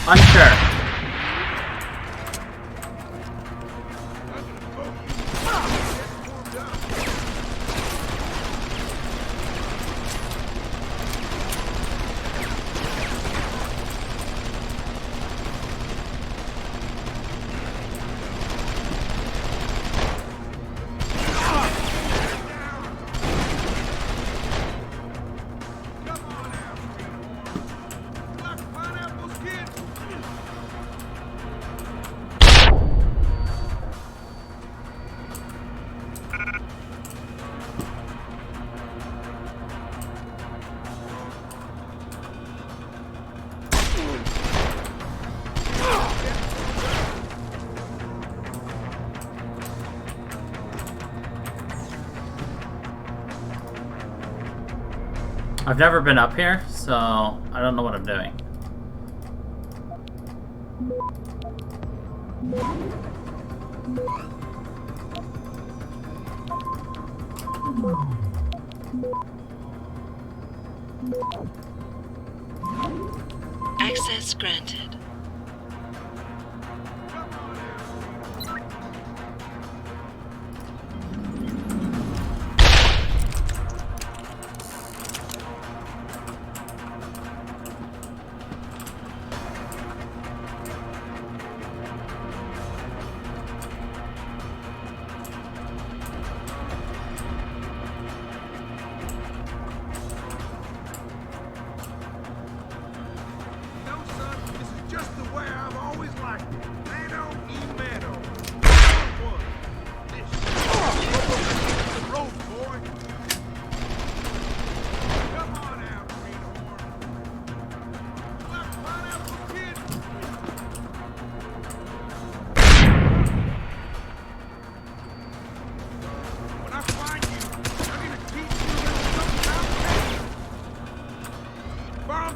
Unsure. I've never been up here, so I don't know what I'm doing. Access granted.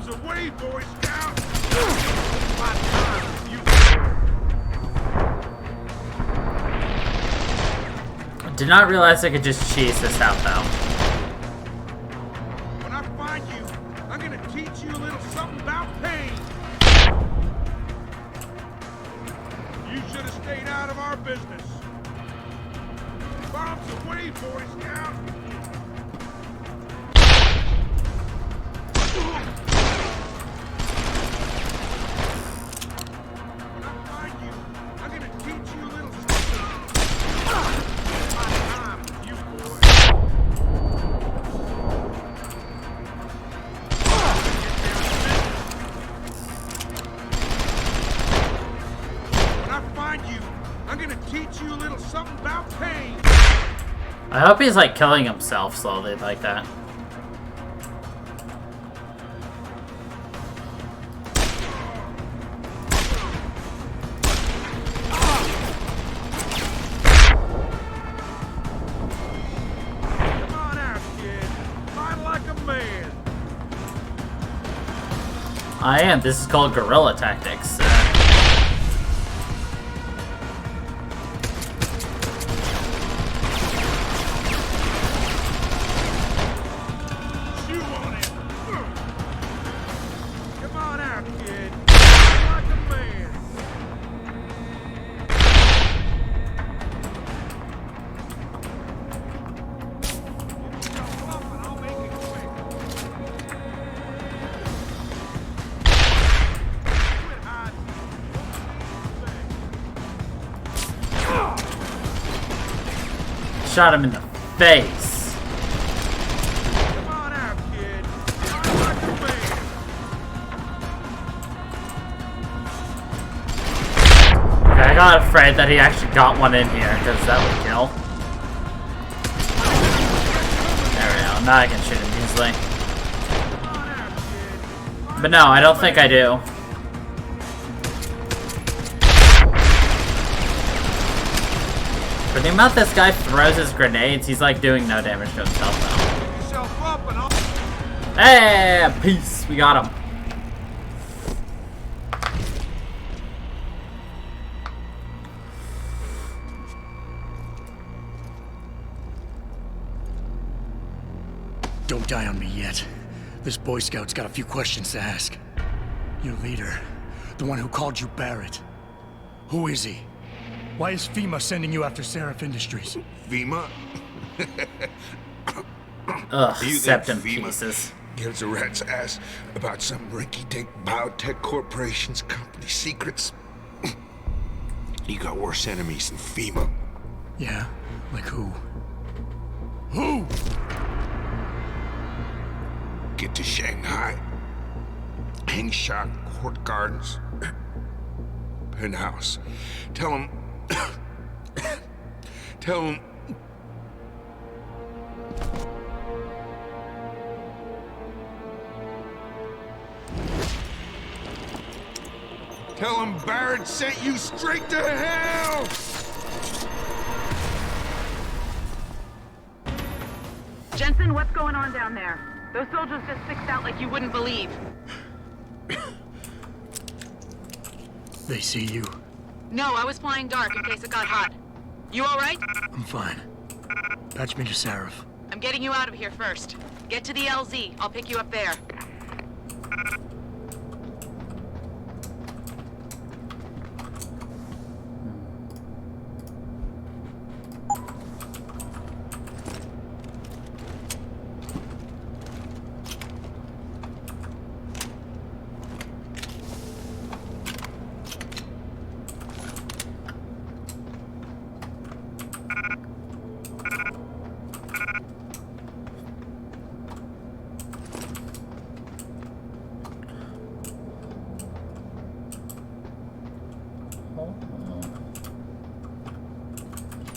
Away, Boy Scout! Did not realize I could just cheese this out though. When I find you, I'm gonna teach you a little something about pain. You should have stayed out of our business. Bombs away, Boy Scout! I hope he's like killing himself slowly like that. Come on out, kid. Fight like a man. I am. This is called guerrilla tactics. Shot him in the face. Come on out, kid. Fight like a man. Okay, I got afraid that he actually got one in here because that would kill. There we go. Now I can shoot him easily. But no, I don't think I do. For the amount this guy throws his grenades, he's like doing no damage to himself now. Hey, peace. We got him. Don't die on me yet. This Boy Scout's got a few questions to ask. Your leader, the one who called you Barrett. Who is he? Why is FEMA sending you after Seraph Industries? FEMA? Ugh, You think septum FEMA pieces. gives a rat's ass about some rinky-dink biotech corporation's company secrets? You got worse enemies than FEMA. Yeah? Like who? Who? Get to Shanghai. Hang shot, Court Gardens. Penthouse. Tell him... Tell him... Tell him Barrett sent you straight to hell! Jensen, what's going on down there? Those soldiers just fixed out like you wouldn't believe. They see you. No, I was flying dark in case it got hot. You alright? I'm fine. Patch me to Seraph. I'm getting you out of here first. Get to the LZ. I'll pick you up there.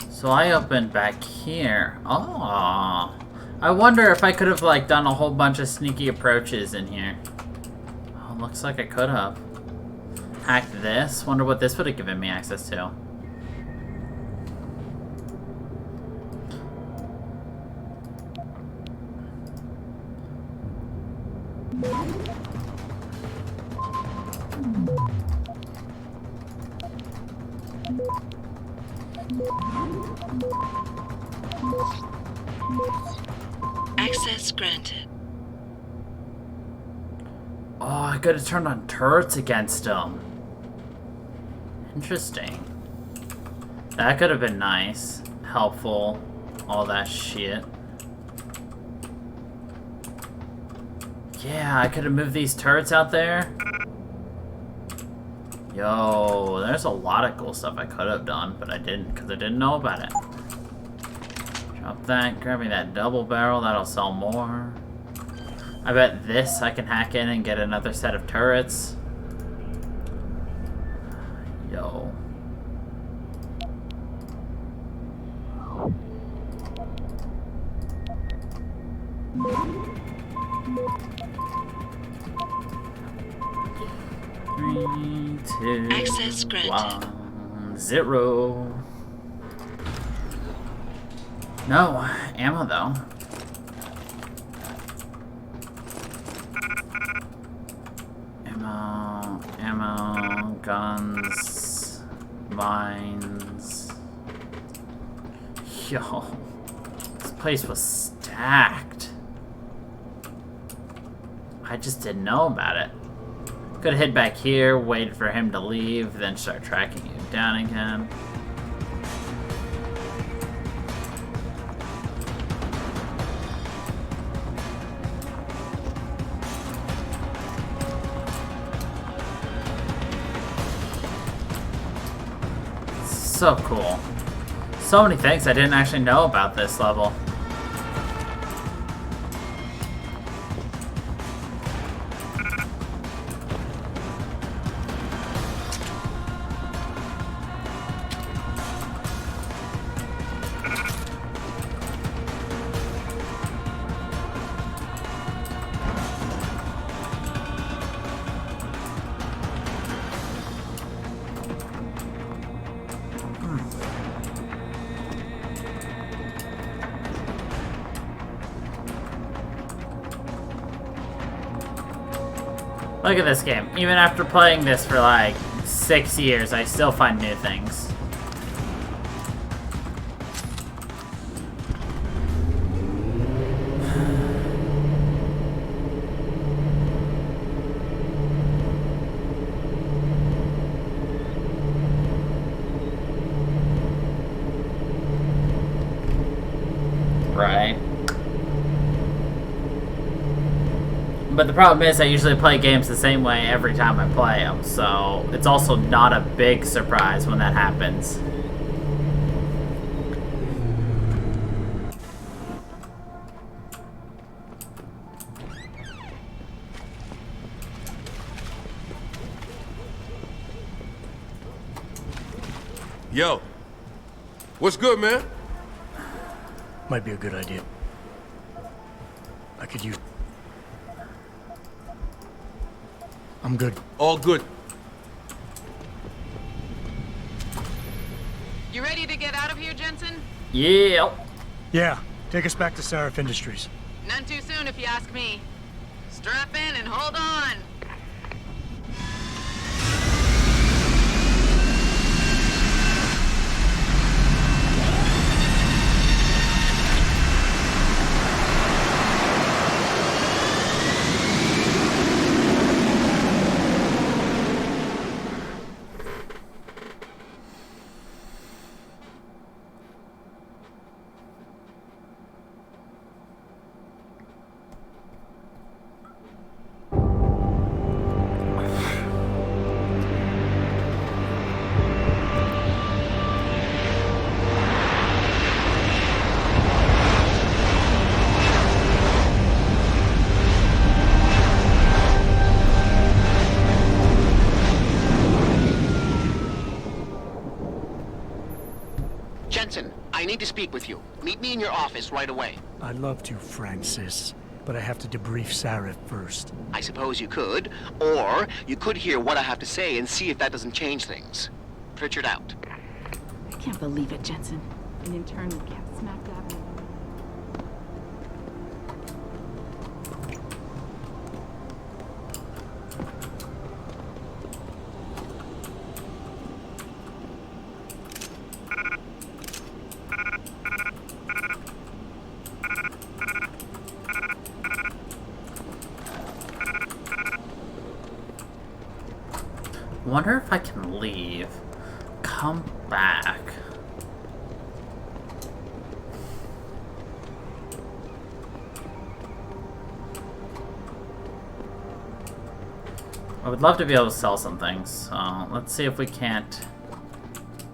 So I opened back here. Oh, I wonder if I could have like done a whole bunch of sneaky approaches in here. Oh, looks like I could have hacked this. Wonder what this would have given me access to. Access granted. Oh, I could have turned on turrets against them. Interesting. That could have been nice. Helpful. All that shit. Yeah, I could have moved these turrets out there. Yo, there's a lot of cool stuff I could have done, but I didn't because I didn't know about it. Drop that, grab me that double barrel, that'll sell more. I bet this I can hack in and get another set of turrets. Yo. Three, two, Access granted. 1, 0. No ammo though. Ammo, guns, mines. Yo, this place was stacked. I just didn't know about it. Could have hid back here, waited for him to leave, then start tracking you down again. So cool. So many things I didn't actually know about this level. Look at this game. Even after playing this for like 6 years, I still find new things. Right. But the problem is I usually play games the same way every time I play them, so it's also not a big surprise when that happens. Yo, what's good, man? Might be a good idea. I could use... I'm good. All good. You ready to get out of here, Jensen? Yeah. Yeah, take us back to Sarif Industries. None too soon, if you ask me. Strap in and hold on. Jensen, I need to speak with you. Meet me in your office right away. I'd love to, Francis, but I have to debrief Sarif first. I suppose you could, or you could hear what I have to say and see if that doesn't change things. Pritchard out. I can't believe it, Jensen. An intern would get smack dab in. Wonder if I can leave. Come back. I would love to be able to sell some things, so let's see if we can't.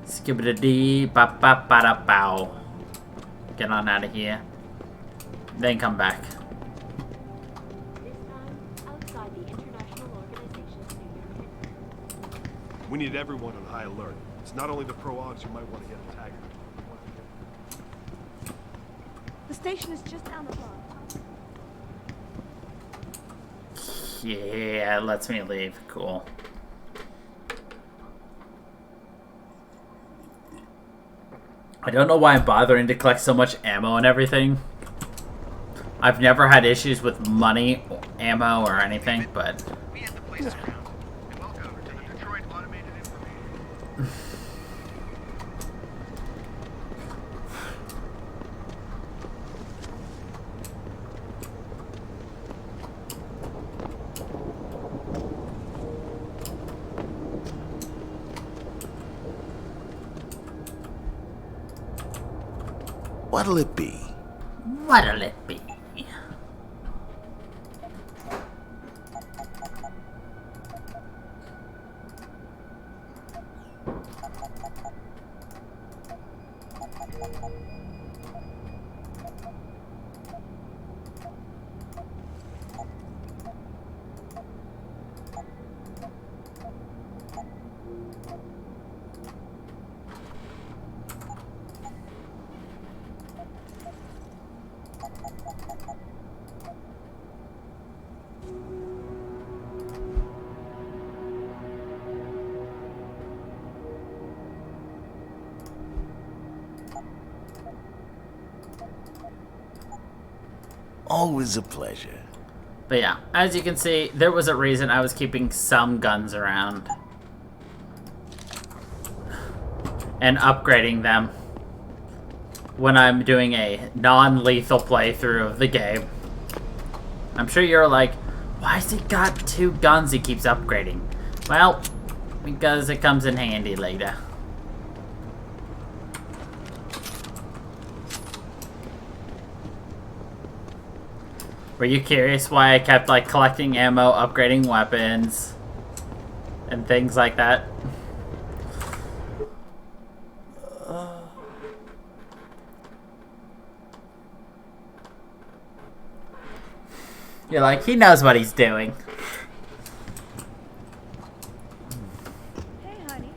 Skip-a-da-dee, ba-ba-ba-da-bow. Get on out of here. Then come back. We need everyone on high alert. It's not only the pro-augs who might want to get attacked. The station is just down the block. Yeah, it lets me leave. Cool. I don't know why I'm bothering to collect so much ammo and everything. I've never had issues with money, ammo, or anything, but... What'll it be? What'll it be? Always a pleasure. But yeah, as you can see, there was a reason I was keeping some guns around. And upgrading them when I'm doing a non-lethal playthrough of the game. I'm sure you're like, why has he got 2 guns he keeps upgrading? Well, because it comes in handy later. Were you curious why I kept like collecting ammo, upgrading weapons, and things like that? You're like, he knows what he's doing. Hey, honey.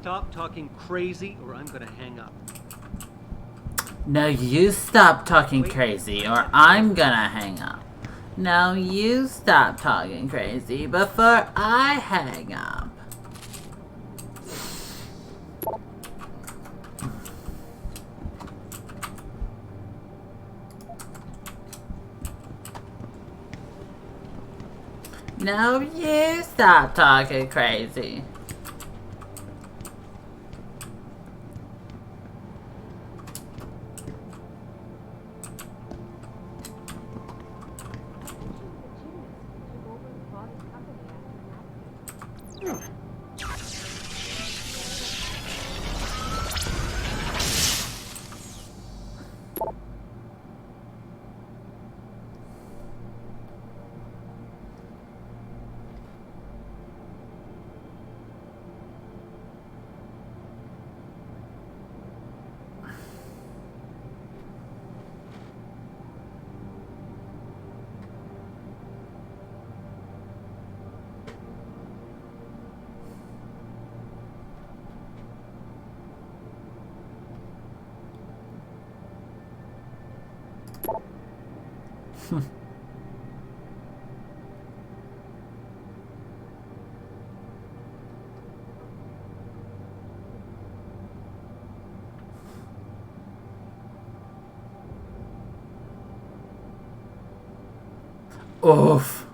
Stop talking crazy or I'm gonna hang up. No, you stop talking crazy or I'm gonna hang up. No, you stop talking crazy before I hang up. No, you stop talking crazy. Oof.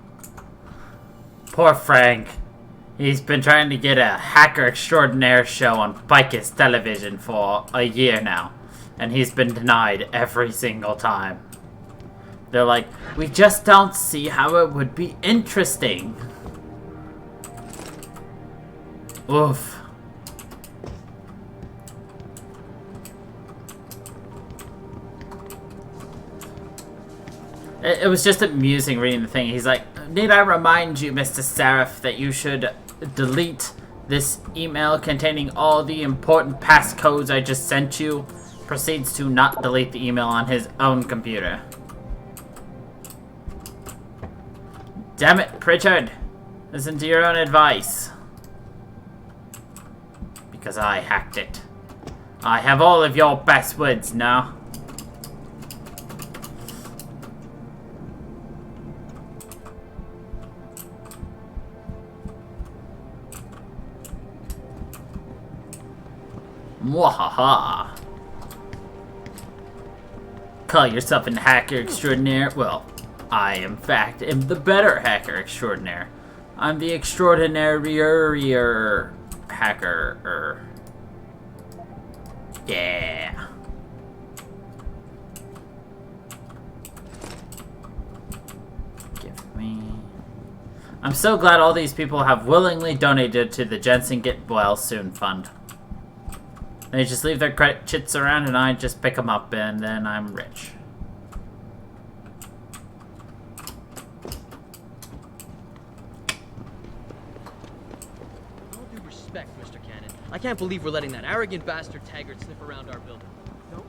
Poor Frank. He's been trying to get a hacker extraordinaire show on Vicus television for a year now. And he's been denied every single time. They're like, we just don't see how it would be interesting. Oof. It was just amusing reading the thing. He's like, need I remind you, Mr. Seraph, that you should delete this email containing all the important passcodes I just sent you? Proceeds to not delete the email on his own computer. Damn it, Pritchard. Listen to your own advice. Because I hacked it. I have all of your passwords now. Mwahaha. Call yourself an hacker extraordinaire? Well, I, in fact, am the better hacker extraordinaire. I'm the extraordinary hacker. Yeah. Give me... I'm so glad all these people have willingly donated to the Jensen Get Well Soon Fund. They just leave their credit chits around and I just pick them up and then I'm rich. With all due respect, Mr. Cannon, I can't believe we're letting that arrogant bastard Taggart sniff around our building. No,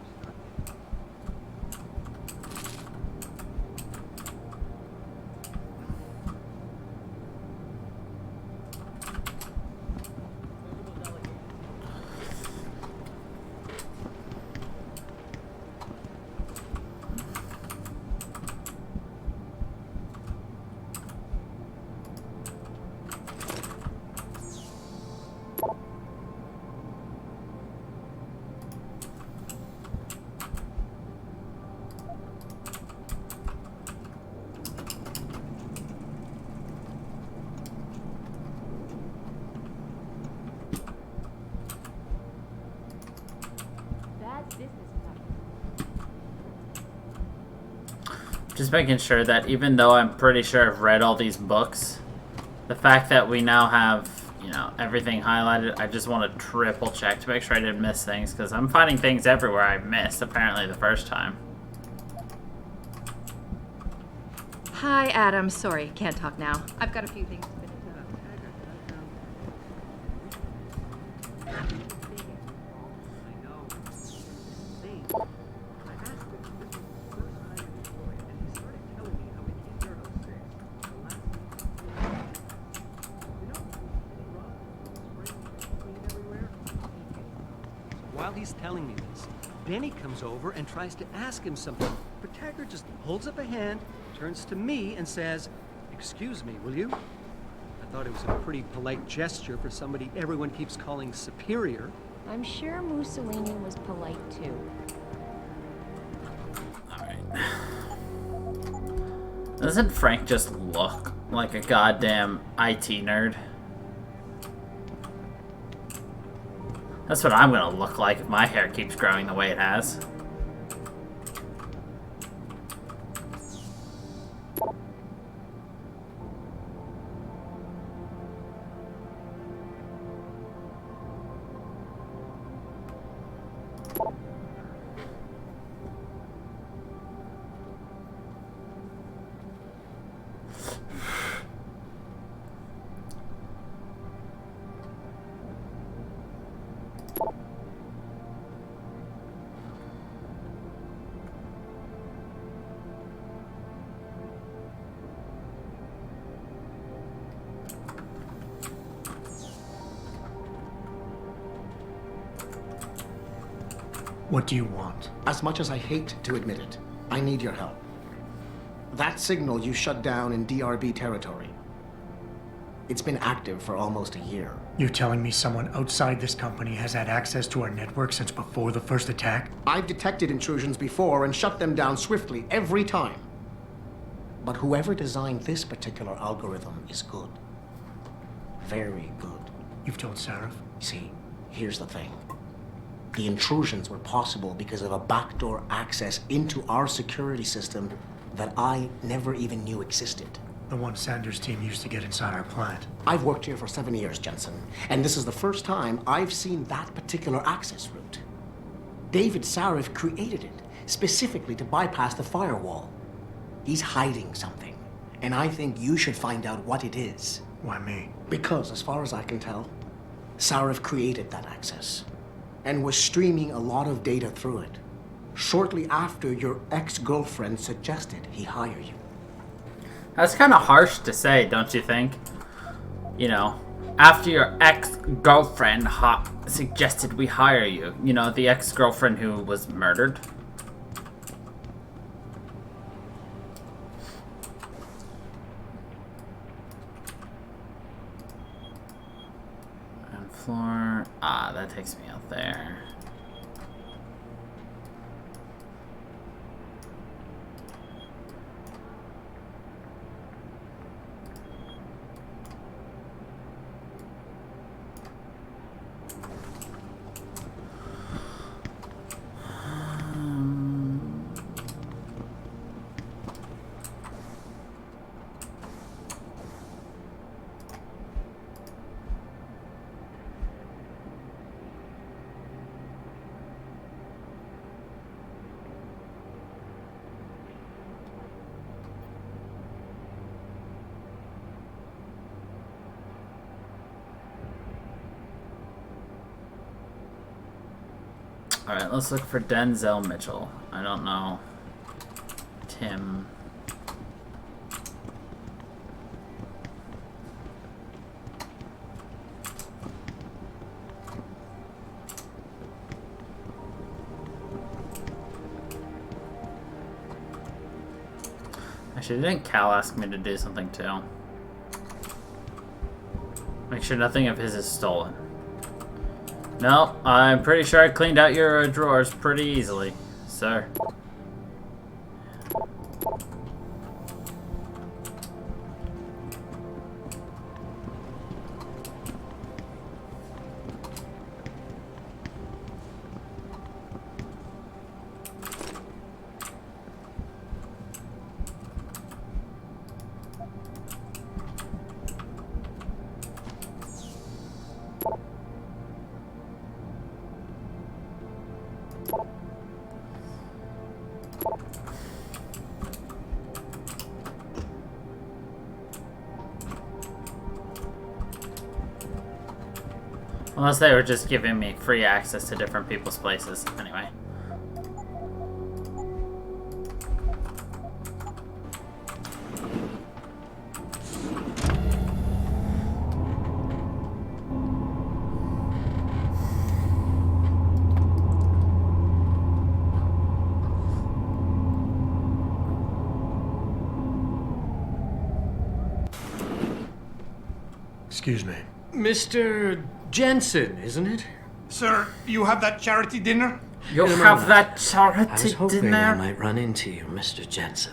Just making sure that even though I'm pretty sure I've read all these books, the fact that we now have, you know, everything highlighted, I just want to triple check to make sure I didn't miss things, because I'm finding things everywhere I missed, apparently the first time. Hi, Adam. Sorry, can't talk now. I've got a few things to finish up. While he's telling me this, Benny comes over and tries to ask him something, but Taggart just holds up a hand, turns to me, and says, "Excuse me, will you?" I thought it was a pretty polite gesture for somebody everyone keeps calling superior. I'm sure Mussolini was polite too. Doesn't Frank just look like a goddamn IT nerd? That's what I'm gonna look like if my hair keeps growing the way it has. What do you want? As much as I hate to admit it, I need your help. That signal you shut down in DRB territory. It's been active for almost a year. You're telling me someone outside this company has had access to our network since before the first attack? I've detected intrusions before and shut them down swiftly every time. But whoever designed this particular algorithm is good. Very good. You've told Sarif? See, here's the thing. The intrusions were possible because of a backdoor access into our security system that I never even knew existed. The one Sanders' team used to get inside our plant. I've worked here for 7 years, Jensen, and this is the first time I've seen that particular access route. David Sarif created it specifically to bypass the firewall. He's hiding something, and I think you should find out what it is. Why me? Because, as far as I can tell, Sarif created that access and was streaming a lot of data through it shortly after your ex-girlfriend suggested he hire you. That's kind of harsh to say, don't you think? you know, after your ex-girlfriend suggested we hire you. You know, the ex-girlfriend who was murdered. And floor... Ah, that takes me out there. Alright, let's look for Denzel Mitchell. I don't know. Tim. Actually, didn't Cal ask me to do something too? Make sure nothing of his is stolen. No, I'm pretty sure I cleaned out your drawers pretty easily, sir. Unless they were just giving me free access to different people's places. Anyway. Excuse me. Mr. Jensen, isn't it? Sir, you have that charity dinner? You have that charity I was hoping dinner? I might run into you, Mr. Jensen.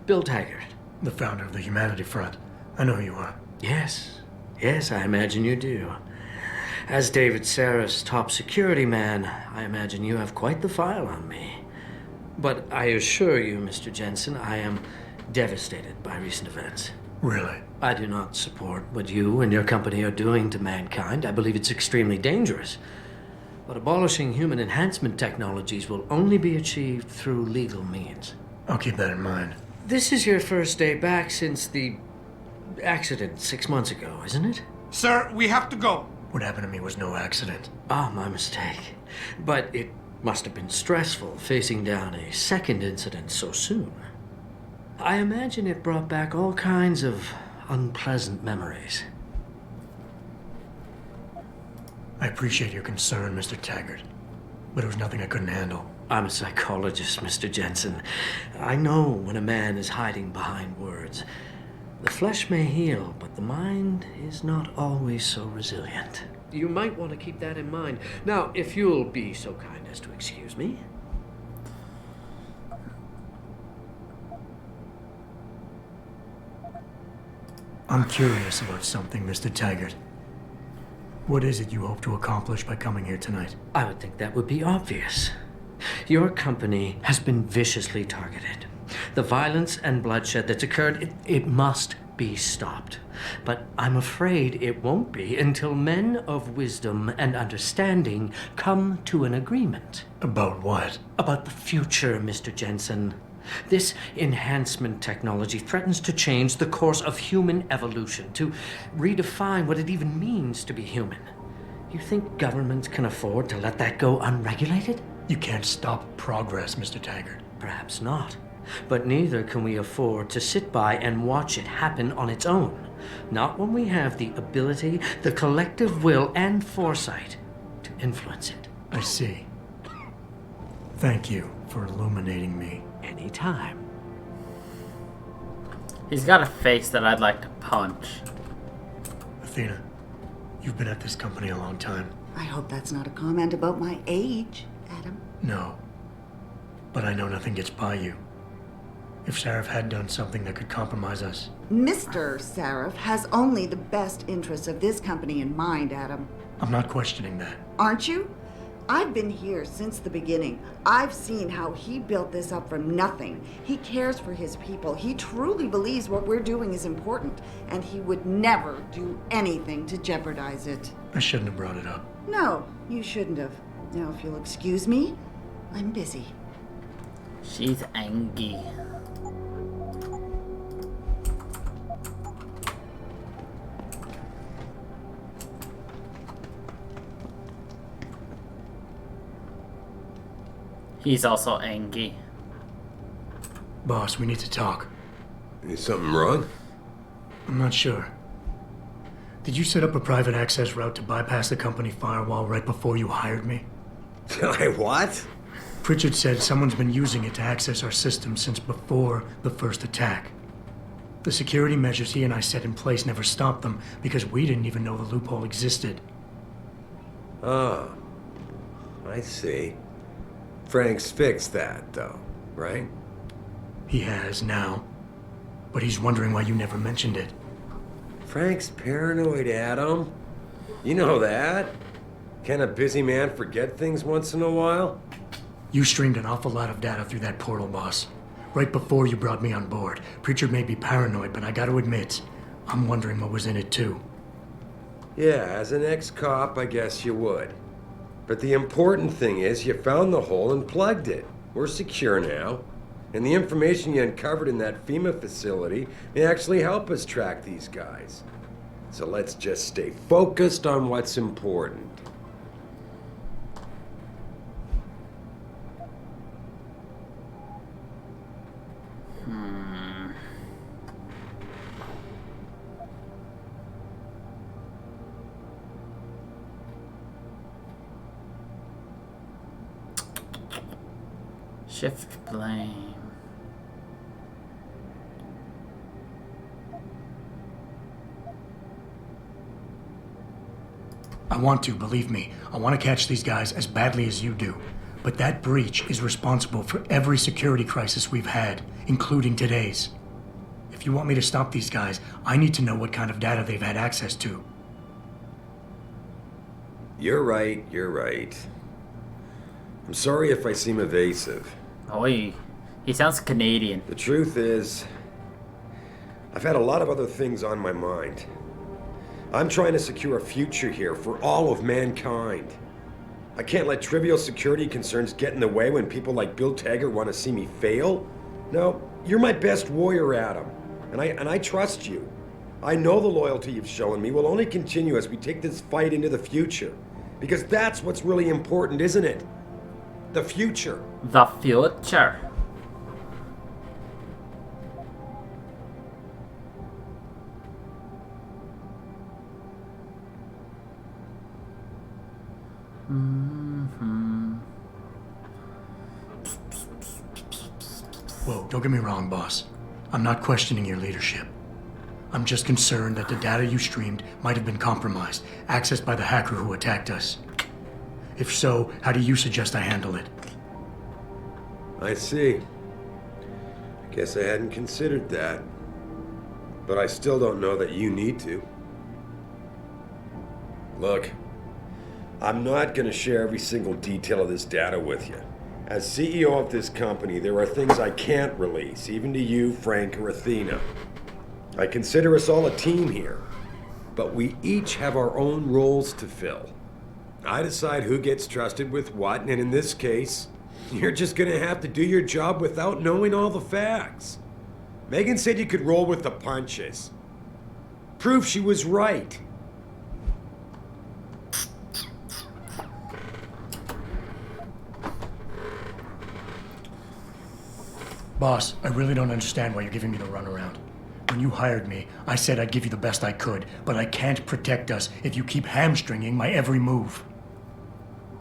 Bill Taggart. The founder of the Humanity Front. I know who you are. Yes. Yes, I imagine you do. As David Sarif's top security man, I imagine you have quite the file on me. But I assure you, Mr. Jensen, I am devastated by recent events. Really? I do not support what you and your company are doing to mankind. I believe it's extremely dangerous. But abolishing human enhancement technologies will only be achieved through legal means. I'll keep that in mind. This is your first day back since the accident 6 months ago, isn't it? Sir, we have to go. What happened to me was no accident. Ah, my mistake. But it must have been stressful facing down a second incident so soon. I imagine it brought back all kinds of unpleasant memories. I appreciate your concern, Mr. Taggart, but it was nothing I couldn't handle. I'm a psychologist, Mr. Jensen. I know when a man is hiding behind words. The flesh may heal, but the mind is not always so resilient. You might want to keep that in mind. Now, if you'll be so kind as to excuse me. I'm curious about something, Mr. Taggart. What is it you hope to accomplish by coming here tonight? I would think that would be obvious. Your company has been viciously targeted. The violence and bloodshed that's occurred, it must be stopped. But I'm afraid it won't be until men of wisdom and understanding come to an agreement. About what? About the future, Mr. Jensen. This enhancement technology threatens to change the course of human evolution, to redefine what it even means to be human. You think governments can afford to let that go unregulated? You can't stop progress, Mr. Taggart. Perhaps not. But neither can we afford to sit by and watch it happen on its own. Not when we have the ability, the collective will, and foresight to influence it. I see. Thank you for illuminating me. Anytime. He's got a face that I'd like to punch. Athena, you've been at this company a long time. I hope that's not a comment about my age, Adam. No. But I know nothing gets by you. If Sarif had done something that could compromise us. Mr. Sarif has only the best interests of this company in mind, Adam. I'm not questioning that. Aren't you? I've been here since the beginning. I've seen how he built this up from nothing. He cares for his people. He truly believes what we're doing is important, and he would never do anything to jeopardize it. I shouldn't have brought it up. No, you shouldn't have. Now, if you'll excuse me, I'm busy. She's angry. He's also angry. Boss, we need to talk. Is something wrong? I'm not sure. Did you set up a private access route to bypass the company firewall right before you hired me? I what? Pritchard said someone's been using it to access our system since before the first attack. The security measures he and I set in place never stopped them because we didn't even know the loophole existed. Oh, I see. Frank's fixed that, though, right? He has now, but he's wondering why you never mentioned it. Frank's paranoid, Adam. You know that. Can a busy man forget things once in a while? You streamed an awful lot of data through that portal, boss. Right before you brought me on board. Pritchard may be paranoid, but I gotta admit, I'm wondering what was in it too. Yeah, as an ex-cop, I guess you would. But the important thing is you found the hole and plugged it. We're secure now. And the information you uncovered in that FEMA facility may actually help us track these guys. So let's just stay focused on what's important. Shift blame. I want to, believe me. I want to catch these guys as badly as you do. But that breach is responsible for every security crisis we've had, including today's. If you want me to stop these guys, I need to know what kind of data they've had access to. You're right, you're right. I'm sorry if I seem evasive. Oh, he sounds Canadian. The truth is, I've had a lot of other things on my mind. I'm trying to secure a future here for all of mankind. I can't let trivial security concerns get in the way when people like Bill Taggart want to see me fail. No, you're my best warrior, Adam, and I trust you. I know the loyalty you've shown me will only continue as we take this fight into the future. Because that's what's really important, isn't it? The future. The future. Whoa, don't get me wrong, boss. I'm not questioning your leadership. I'm just concerned that the data you streamed might have been compromised, accessed by the hacker who attacked us. If so, how do you suggest I handle it? I see. Guess I hadn't considered that. But I still don't know that you need to. Look, I'm not going to share every single detail of this data with you. As CEO of this company, there are things I can't release, even to you, Frank, or Athena. I consider us all a team here, but we each have our own roles to fill. I decide who gets trusted with what, and in this case, you're just gonna have to do your job without knowing all the facts. Megan said you could roll with the punches. Proof she was right. Boss, I really don't understand why you're giving me the runaround. When you hired me, I said I'd give you the best I could, but I can't protect us if you keep hamstringing my every move.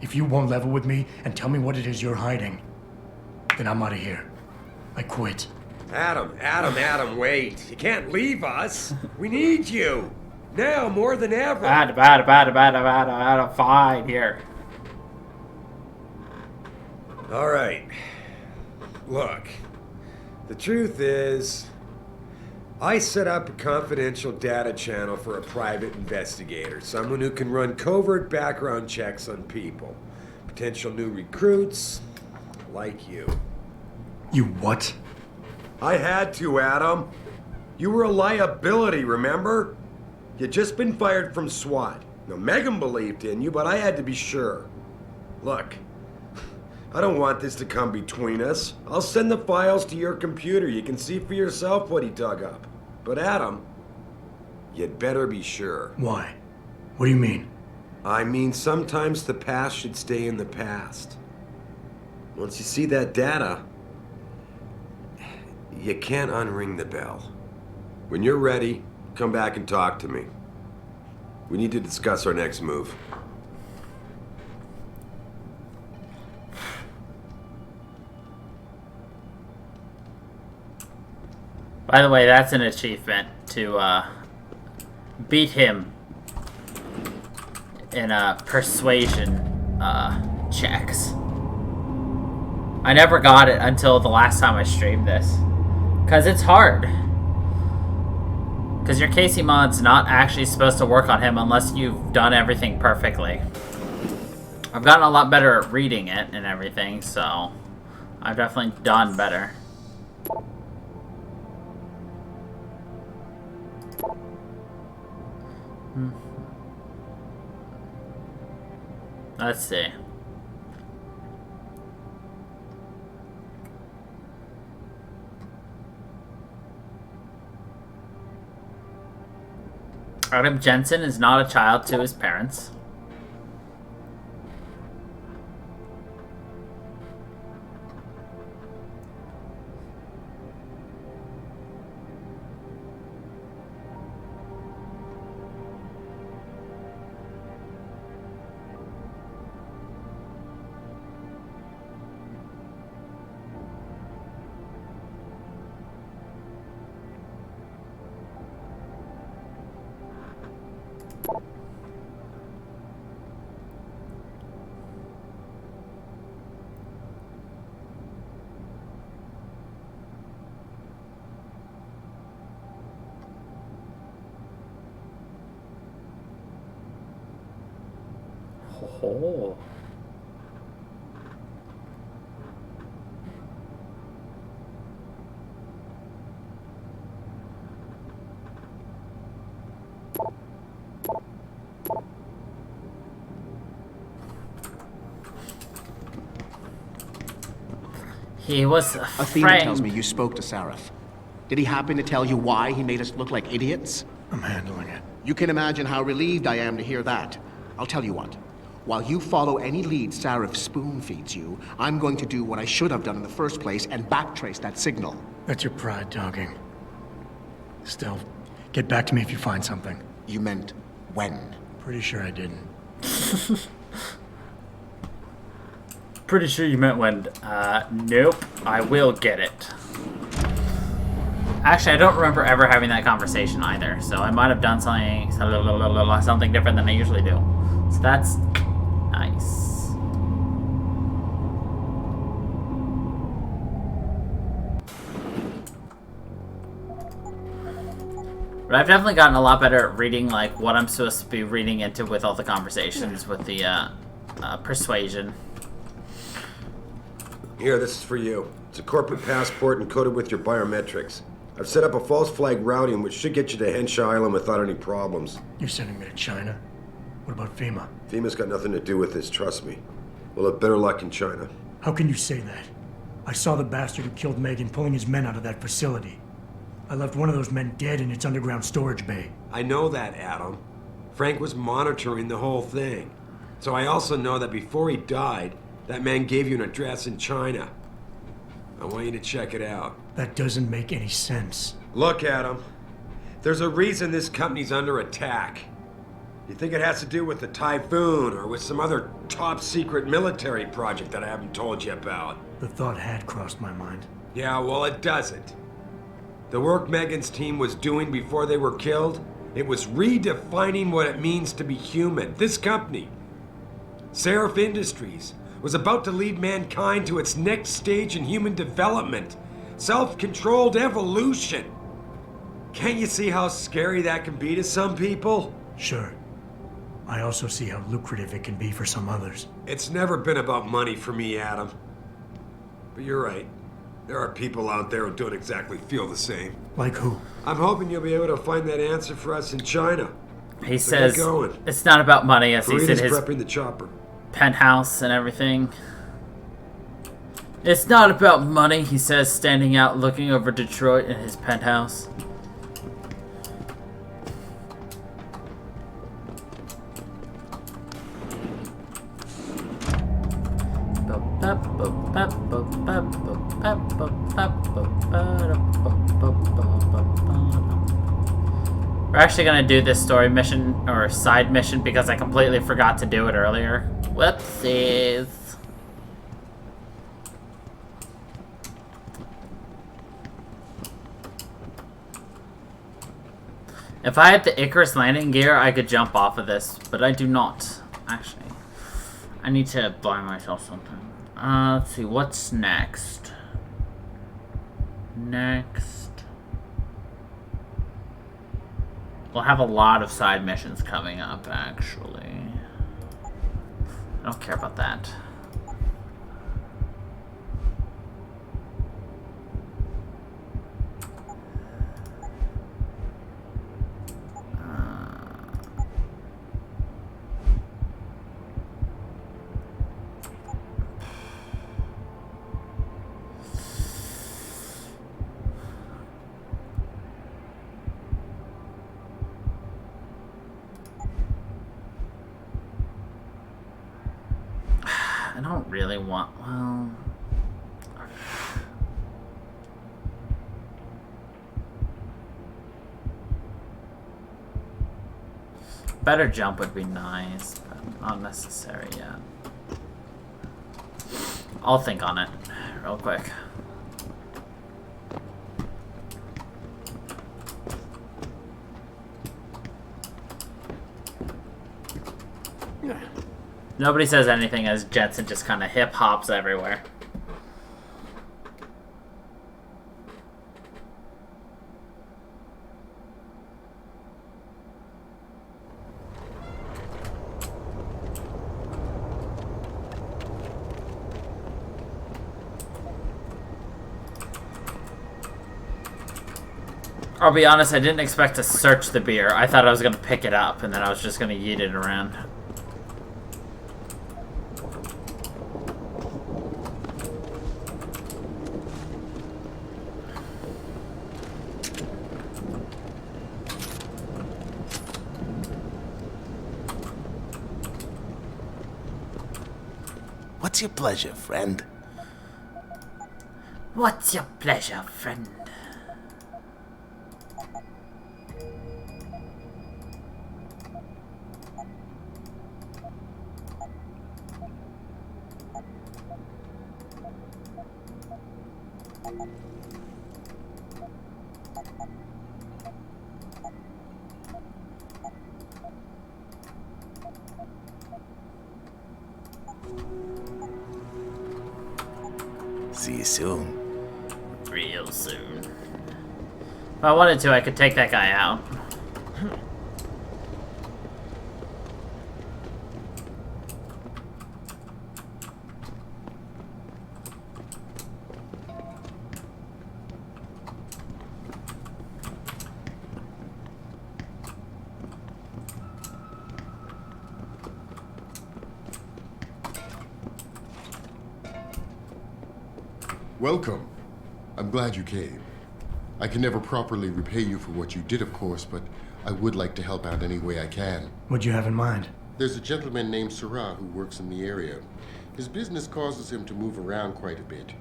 If you won't level with me and tell me what it is you're hiding, then I'm out of here. I quit. Adam, wait. You can't leave us. We need you. Now, more than ever. Adam, fine, here. All right. Look, the truth is, I set up a confidential data channel for a private investigator, someone who can run covert background checks on people. Potential new recruits, like you. You what? I had to, Adam. You were a liability, remember? You'd just been fired from SWAT. Now, Megan believed in you, but I had to be sure. Look, I don't want this to come between us. I'll send the files to your computer. You can see for yourself what he dug up. But Adam, you'd better be sure. Why? What do you mean? I mean, sometimes the past should stay in the past. Once you see that data, you can't unring the bell. When you're ready, come back and talk to me. We need to discuss our next move. By the way, that's an achievement to beat him in persuasion checks. I never got it until the last time I streamed this. Because it's hard. Because your Casey mod's not actually supposed to work on him unless you've done everything perfectly. I've gotten a lot better at reading it and everything, so I've definitely done better. Let's see. Adam Jensen is not a child to his parents. Oh. He was Athena tells me you spoke to Sarif. Did he happen to tell you why he made us look like idiots? I'm handling it. You can imagine how relieved I am to hear that. I'll tell you what. While you follow any lead Sarif spoon feeds you, I'm going to do what I should have done in the first place and backtrace that signal. That's your pride talking. Still, get back to me if you find something. You meant when? Pretty sure I didn't. Pretty sure you meant when. Nope. I will get it. Actually, I don't remember ever having that conversation either, so I might have done something different than I usually do. So that's nice. But I've definitely gotten a lot better at reading, like, what I'm supposed to be reading into with all the conversations with the persuasion. Here, this is for you. It's a corporate passport encoded with your biometrics. I've set up a false flag routing which should get you to Henshaw Island without any problems. You're sending me to China? What about FEMA? FEMA's got nothing to do with this, trust me. We'll have better luck in China. How can you say that? I saw the bastard who killed Megan pulling his men out of that facility. I left one of those men dead in its underground storage bay. I know that, Adam. Frank was monitoring the whole thing. So I also know that before he died, that man gave you an address in China. I want you to check it out. That doesn't make any sense. Look, Adam. There's a reason this company's under attack. You think it has to do with the Typhoon or with some other top-secret military project that I haven't told you about? The thought had crossed my mind. Yeah, well, it doesn't. The work Megan's team was doing before they were killed, it was redefining what it means to be human. This company, Seraph Industries, was about to lead mankind to its next stage in human development. Self-controlled evolution. Can't you see how scary that can be to some people? Sure. I also see how lucrative it can be for some others. It's never been about money for me, Adam. But you're right. There are people out there who don't exactly feel the same. Like who? I'm hoping you'll be able to find that answer for us in China. He says it's not about money, as he's in his prepping the chopper. Penthouse and everything. It's not about money, he says, standing out looking over Detroit in his penthouse. We're actually gonna do this story mission or side mission because I completely forgot to do it earlier. Whoopsies. If I had the Icarus landing gear, I could jump off of this, but I do not. Actually, I need to buy myself something. Let's see, what's next? We'll have a lot of side missions coming up, actually. I don't care about that. I don't really want, well... Better jump would be nice, but not necessary yet. I'll think on it real quick. Nobody says anything as Jensen just kind of hip-hops everywhere. I'll be honest, I didn't expect to search the beer. I thought I was going to pick it up, and then I was just going to yeet it around. What's your pleasure, friend? What's your pleasure, friend? See you soon. Real soon. If I wanted to, I could take that guy out. Welcome. I'm glad you came. I can never properly repay you for what you did, of course, but I would like to help out any way I can. What'd you have in mind? There's a gentleman named Sarah who works in the area. His business causes him to move around quite a bit.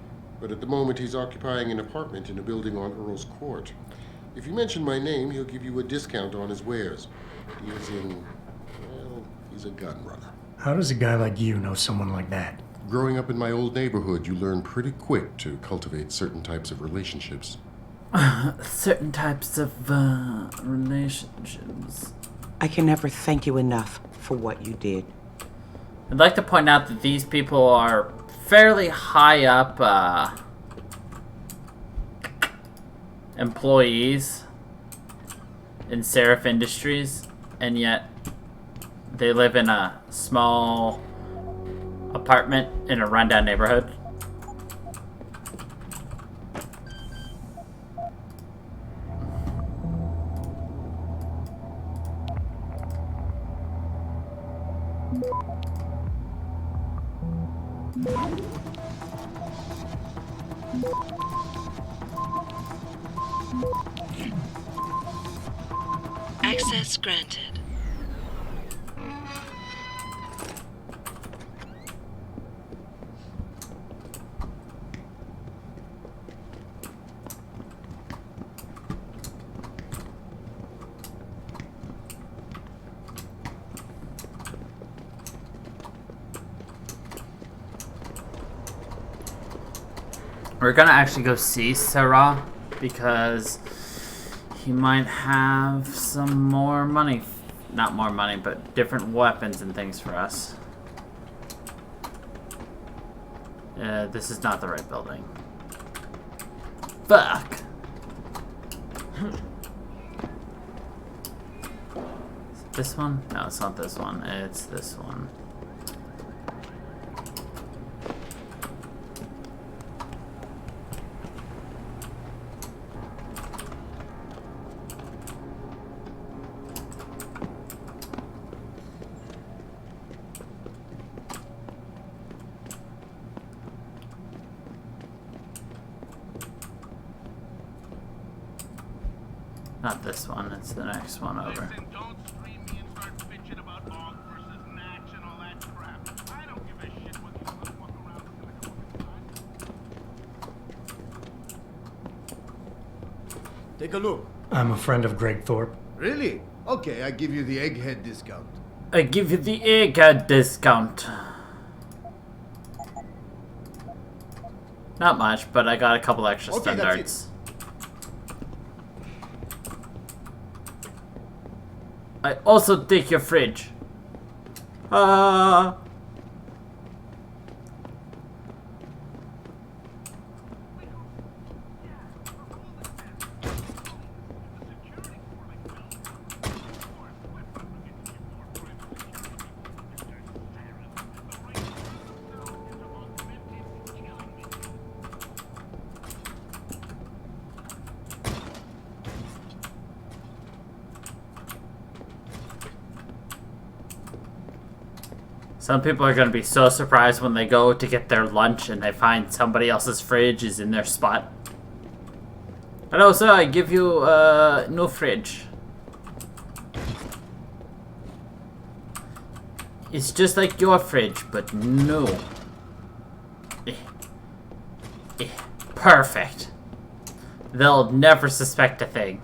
but at the moment he's occupying an apartment in a building on Earl's Court. If you mention my name, he'll give you a discount on his wares. He is in, well, he's a gun runner. How does a guy like you know someone like that? Growing up in my old neighborhood, you learn pretty quick to cultivate certain types of relationships. Certain types of, relationships. I can never thank you enough for what you did. I'd like to point out that these people are fairly high up, employees in Seraph Industries, and yet they live in a small apartment in a rundown neighborhood. Access granted. We're gonna actually go see Sarah because he might have some more money. Not more money, but different weapons and things for us. This is not the right building. Fuck! Is it this one? No, it's not this one. It's this one. Not this one, it's the next one over. Listen, don't scream me and start bitching about Og versus Natch and all that crap. I don't give a shit what you walk around with. Take a look. I'm a friend of Greg Thorpe. Really? Okay, I give you the egghead discount. I give you the egghead discount. Not much, but I got a couple extra stun darts. I also take your fridge. Some people are going to be so surprised when they go to get their lunch and they find somebody else's fridge is in their spot. Hello, sir. I give you no fridge. It's just like your fridge, but no. Perfect. They'll never suspect a thing.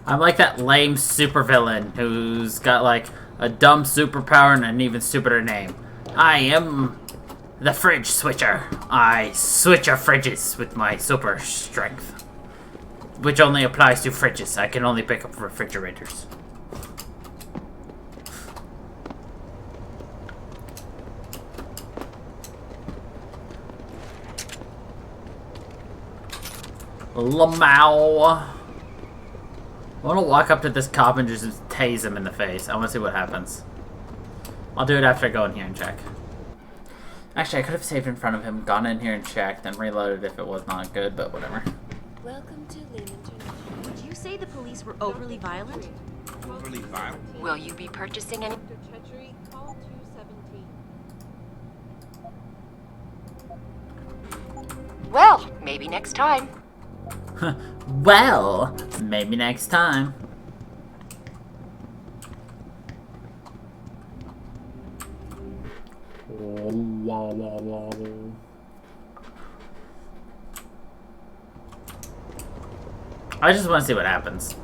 I'm like that lame supervillain who's got like a dumb superpower and an even stupider name. I am the fridge switcher. I switch your fridges with my super strength. Which only applies to fridges. I can only pick up refrigerators. Lamau. I want to walk up to this cop and just tase him in the face. I want to see what happens. I'll do it after I go in here and check. Actually, I could have saved in front of him, gone in here and checked, and reloaded if it was not good, but whatever. Welcome to Lim International. Would you say the police were overly violent? Overly violent? Will you be purchasing any? Call 217. Well, maybe next time. Well, maybe next time. I just want to see what happens.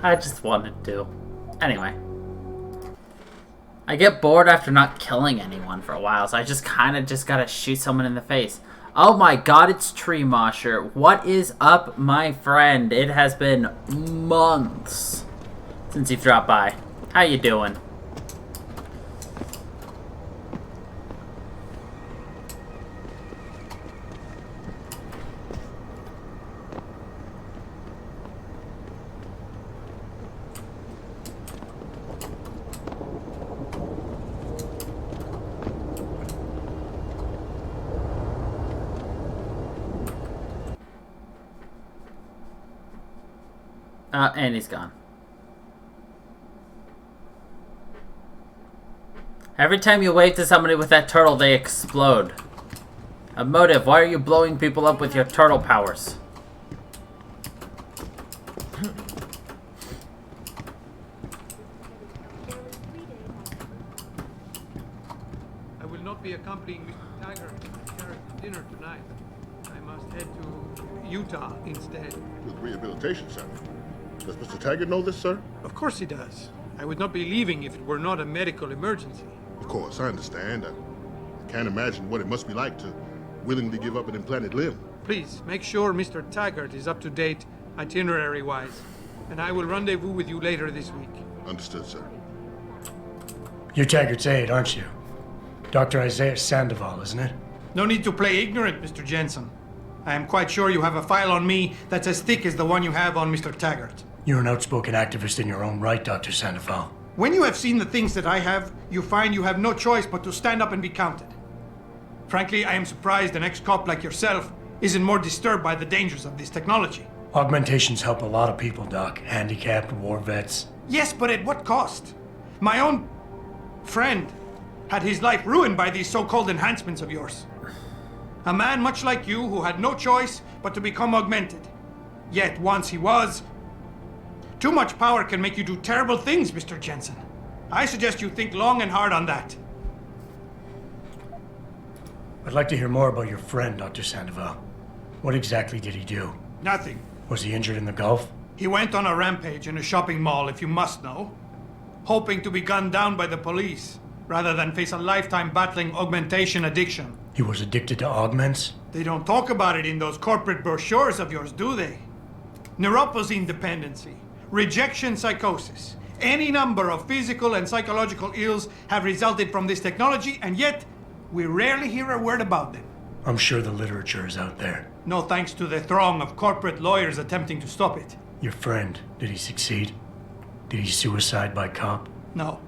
I just wanted to. Anyway. I get bored after not killing anyone for a while, so I just kind of just gotta shoot someone in the face. Oh my god, it's Tree Mosher. What is up, my friend? It has been months since you've dropped by. How you doing? And he's gone. Every time you wave to somebody with that turtle, they explode. A motive, why are you blowing people up with your turtle powers? I will not be accompanying Mr. Taggart to dinner tonight. I must head to Utah instead. With rehabilitation center. Does Mr. Taggart know this, sir? Of course he does. I would not be leaving if it were not a medical emergency. Of course, I understand. I can't imagine what it must be like to willingly give up an implanted limb. Please, make sure Mr. Taggart is up to date itinerary-wise, and I will rendezvous with you later this week. Understood, sir. You're Taggart's aide, aren't you? Dr. Isaiah Sandoval, isn't it? No need to play ignorant, Mr. Jensen. I am quite sure you have a file on me that's as thick as the one you have on Mr. Taggart. You're an outspoken activist in your own right, Dr. Sandoval. When you have seen the things that I have, you find you have no choice but to stand up and be counted. Frankly, I am surprised an ex-cop like yourself isn't more disturbed by the dangers of this technology. Augmentations help a lot of people, Doc. Handicapped, war vets. Yes, but at what cost? My own friend had his life ruined by these so-called enhancements of yours. A man much like you who had no choice but to become augmented. Yet once he was, too much power can make you do terrible things, Mr. Jensen. I suggest you think long and hard on that. I'd like to hear more about your friend, Dr. Sandoval. What exactly did he do? Nothing. Was he injured in the Gulf? He went on a rampage in a shopping mall, if you must know, hoping to be gunned down by the police, rather than face a lifetime battling augmentation addiction. He was addicted to augments? They don't talk about it in those corporate brochures of yours, do they? Neuropathy dependency, rejection psychosis, any number of physical and psychological ills have resulted from this technology, and yet we rarely hear a word about them. I'm sure the literature is out there. No thanks to the throng of corporate lawyers attempting to stop it. Your friend, did he succeed? Did he suicide by cop? No.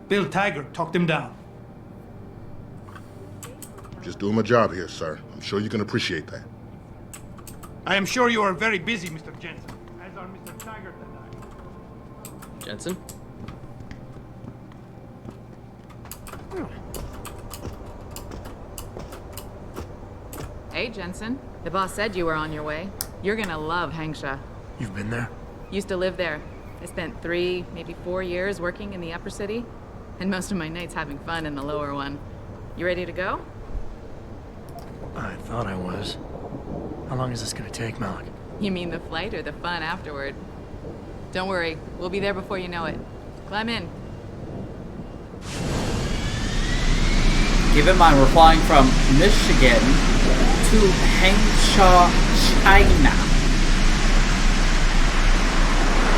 Bill Taggart talked him down. Just doing my job here, sir. I'm sure you can appreciate that. I am sure you are very busy, Mr. Jensen, as are Mr. Taggart and I. Jensen? Hey, Jensen. The boss said you were on your way. You're gonna love Hangsha. You've been there? Used to live there. I spent 3, maybe 4 years working in the upper city, and most of my nights having fun in the lower one. You ready to go? I thought I was. How long is this gonna take, Malik? You mean the flight or the fun afterward? Don't worry, we'll be there before you know it. Climb in. Keep in mind, we're flying from Michigan to Hangsha, China.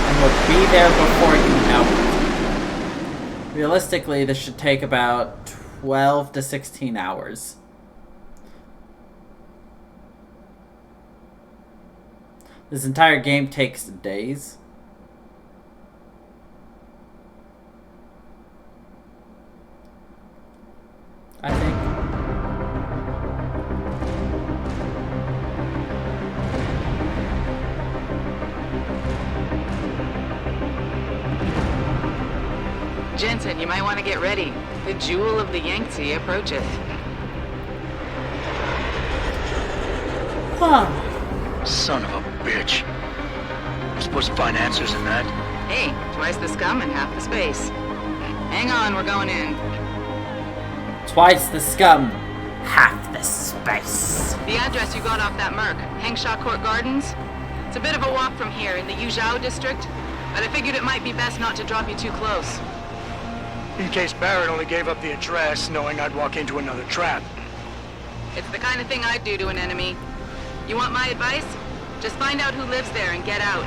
And we'll be there before you know it. Realistically, this should take about 12 to 16 hours. This entire game takes days. I think. Jensen, you might want to get ready. The jewel of the Yangtze approaches. Son of a bitch. I'm supposed to find answers in that. Hey, twice the scum and half the space. Hang on, we're going in. Twice the scum, half the space. The address you got off that Merc, Hengshaw Court Gardens. It's a bit of a walk from here in the Yuzhou district, but I figured it might be best not to drop you too close. In case Barrett only gave up the address, knowing I'd walk into another trap. It's the kind of thing I'd do to an enemy. You want my advice? Just find out who lives there and get out.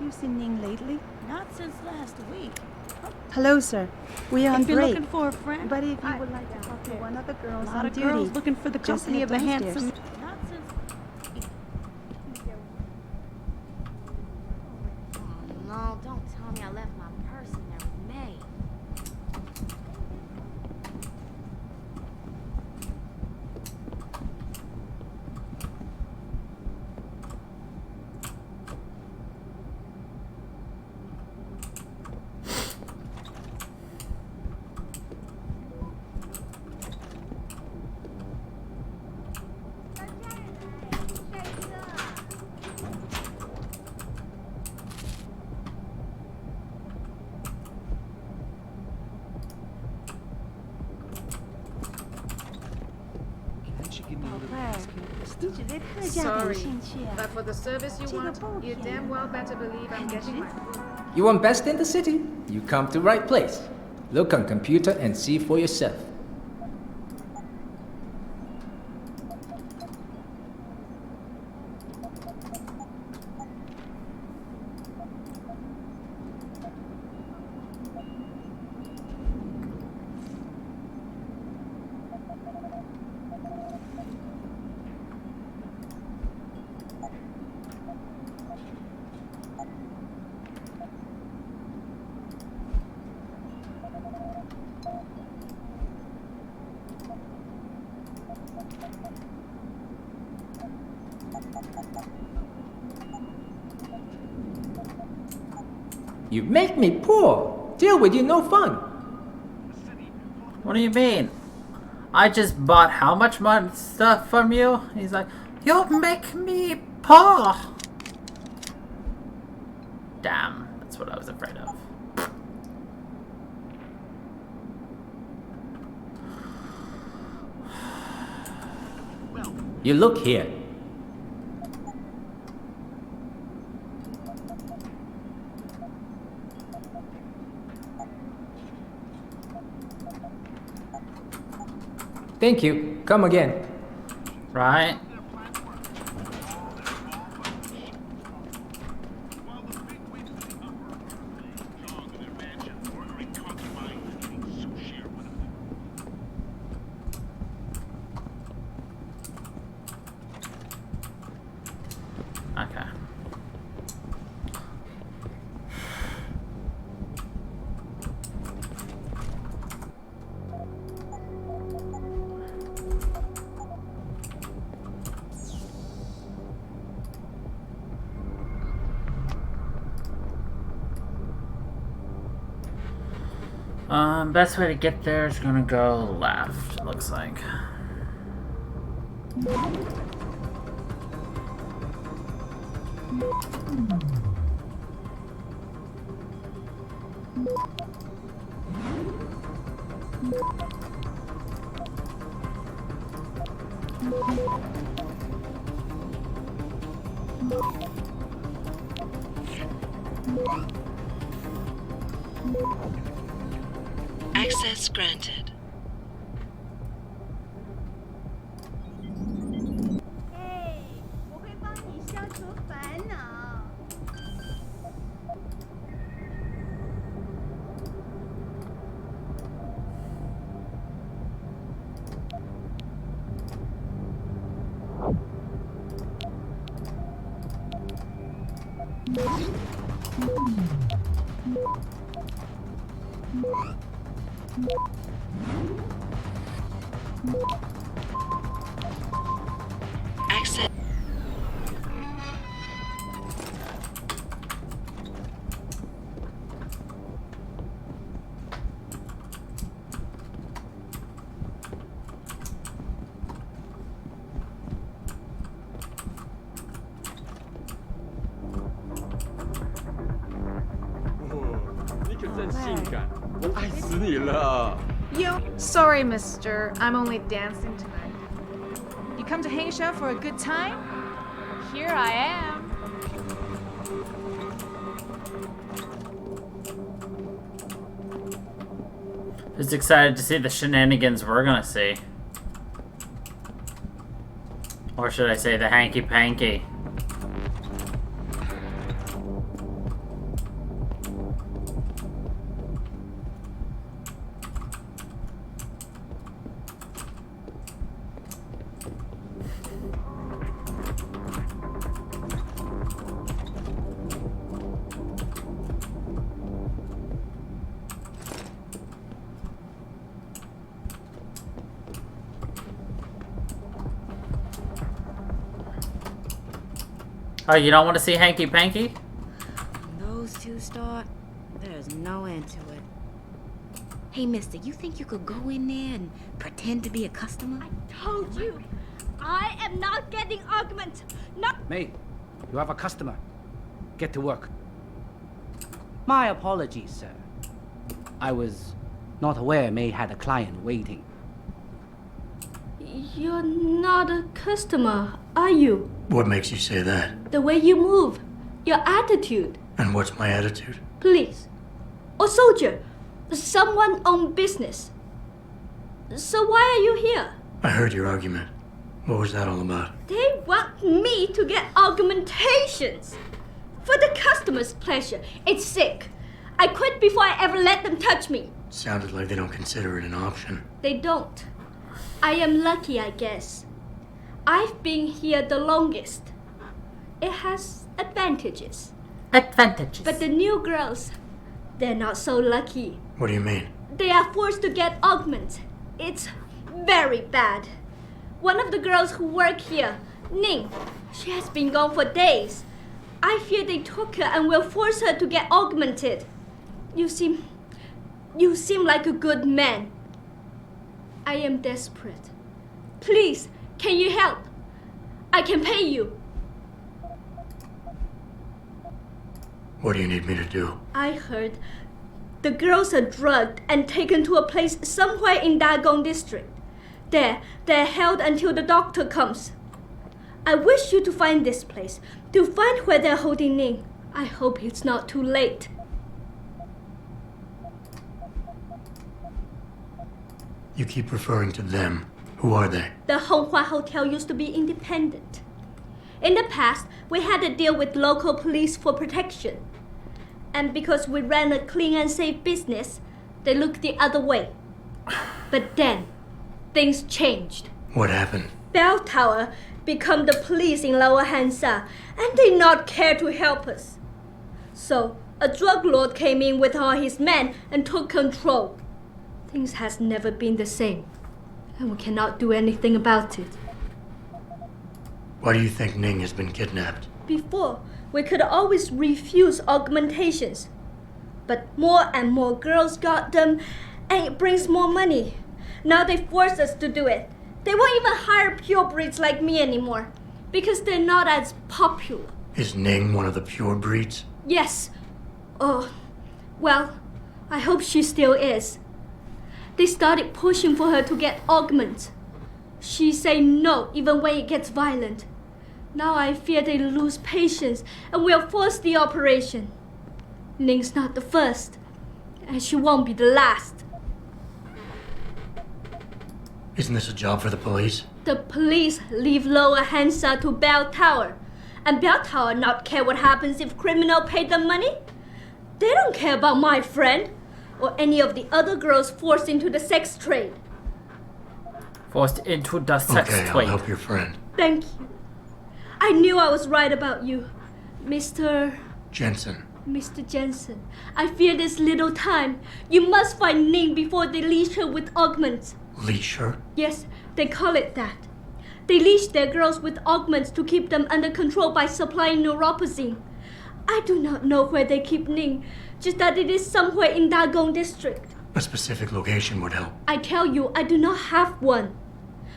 You seen Ning lately? Not since last week. Hello, sir. We are on If you're break. looking for a friend, But if you would like to talk to one of the girls a lot on of duty, girls looking for the just company head of a downstairs. handsome. Not since. Oh, no, don't tell me I left my purse in there with May. Sorry, but for the service you want, you damn well better believe I'm getting my food. You want best in the city? You come to right place. Look on computer and see for yourself. You make me poor. Deal with you no fun. What do you mean? I just bought how much stuff from you? He's like, you make me poor. Damn, that's what I was afraid of. You look here. Thank you. Come again. Right? Okay. Best way to get there is gonna go left, it looks like. Access granted. Access. Sorry, mister. I'm only dancing tonight. You come to hang out for a good time? Here I am. Just excited to see the shenanigans we're gonna see. Or should I say the hanky-panky? Oh, you don't want to see Hanky Panky? When those two start, there's no end to it. Hey, mister, you think you could go in there and pretend to be a customer? I told you, I am not getting arguments. Not. May, you have a customer. Get to work. My apologies, sir. I was not aware May had a client waiting. You're not a customer, are you? What makes you say that? The way you move, your attitude. And what's my attitude? Police. Or soldier. Someone on business. So why are you here? I heard your argument. What was that all about? They want me to get argumentations. For the customer's pleasure. It's sick. I quit before I ever let them touch me. Sounded like they don't consider it an option. They don't. I am lucky, I guess. I've been here the longest. It has advantages. Advantages. But the new girls, they're not so lucky. What do you mean? They are forced to get augments. It's very bad. One of the girls who work here, Ning, she has been gone for days. I fear they took her and will force her to get augmented. You seem like a good man. I am desperate. Please, can you help? I can pay you. What do you need me to do? I heard the girls are drugged and taken to a place somewhere in Dagong district. There, they're held until the doctor comes. I wish you to find this place, to find where they're holding Ning. I hope it's not too late. You keep referring to them. Who are they? The Honghua Hotel used to be independent. In the past, we had a deal with local police for protection. And because we ran a clean and safe business, they looked the other way. But then, things changed. What happened? Bell Tower become the police in Lower Hansa, and they not care to help us. So, a drug lord came in with all his men and took control. Things has never been the same, and we cannot do anything about it. Why do you think Ning has been kidnapped? Before, we could always refuse augmentations. But more and more girls got them, and it brings more money. Now they force us to do it. They won't even hire pure breeds like me anymore, because they're not as popular. Is Ning one of the pure breeds? Yes. Oh, well, I hope she still is. They started pushing for her to get augments. She say no even when it gets violent. Now I fear they lose patience and will force the operation. Ning's not the first. and she won't be the last. Isn't this a job for the police? The police leave Lower Hansa to Bell Tower. And Bell Tower not care what happens if criminal pay them money? They don't care about my friend or any of the other girls forced into the sex trade. Forced into the sex trade. I'll help your friend. Thank you. I knew I was right about you, Mr. Jensen. Mr. Jensen. I fear this little time. You must find Ning before they leash her with augments. Leash her? Yes, they call it that. They leash their girls with augments to keep them under control by supplying neuropazine. I do not know where they keep Ning, just that it is somewhere in Dagong district. A specific location would help. I tell you, I do not have one.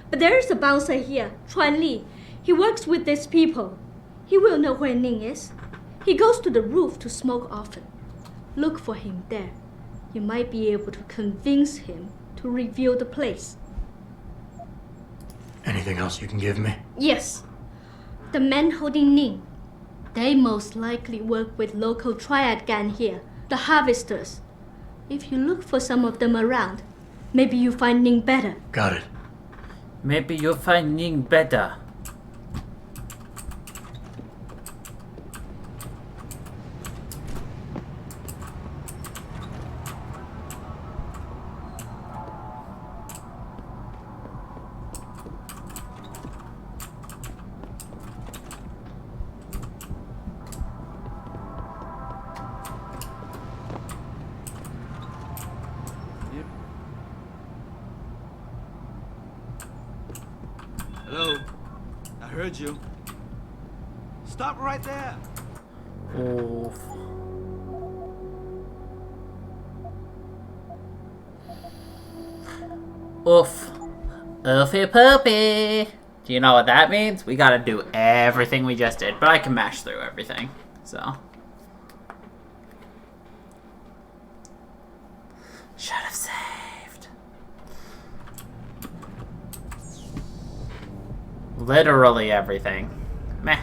But there is a bouncer here, Chuan Li. He works with these people. He will know where Ning is. He goes to the roof to smoke often. Look for him there. You might be able to convince him to reveal the place. Anything else you can give me? Yes. The men holding Ning. They most likely work with local triad gang here, the Harvesters. If you look for some of them around, maybe you find Ning better. Got it. Maybe you'll find Ning better. Hello? I heard you. Stop right there. Oof. Oof. Oofy poopy. Do you know what that means? We gotta do everything we just did, but I can mash through everything, so. Should have saved. Literally everything. Meh.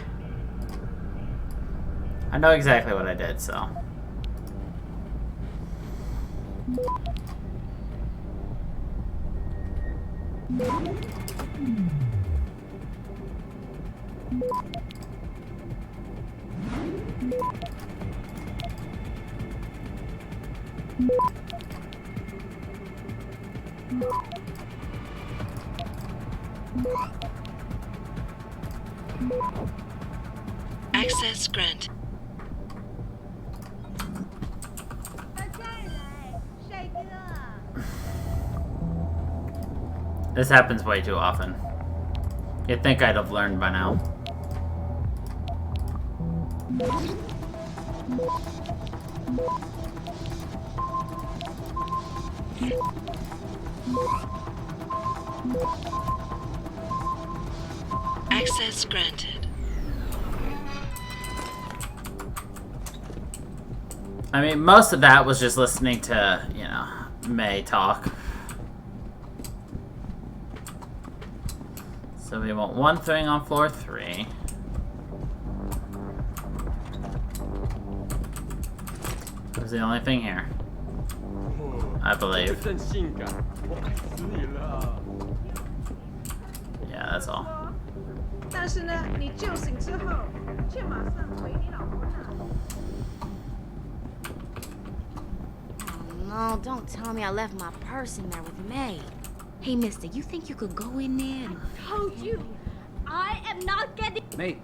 I know exactly what I did, so. Access granted. This happens way too often. You'd think I'd have learned by now. Access granted. I mean, most of that was just listening to, you know, May talk. So we want one thing on floor 3. That was the only thing here, I believe. Yeah, that's all. 但是呢，你救醒之后，却马上回你老婆那。 No, don't tell me I left my purse in there with May. Hey, mister, you think you could go in there and... Told you, I am not getting... Mate,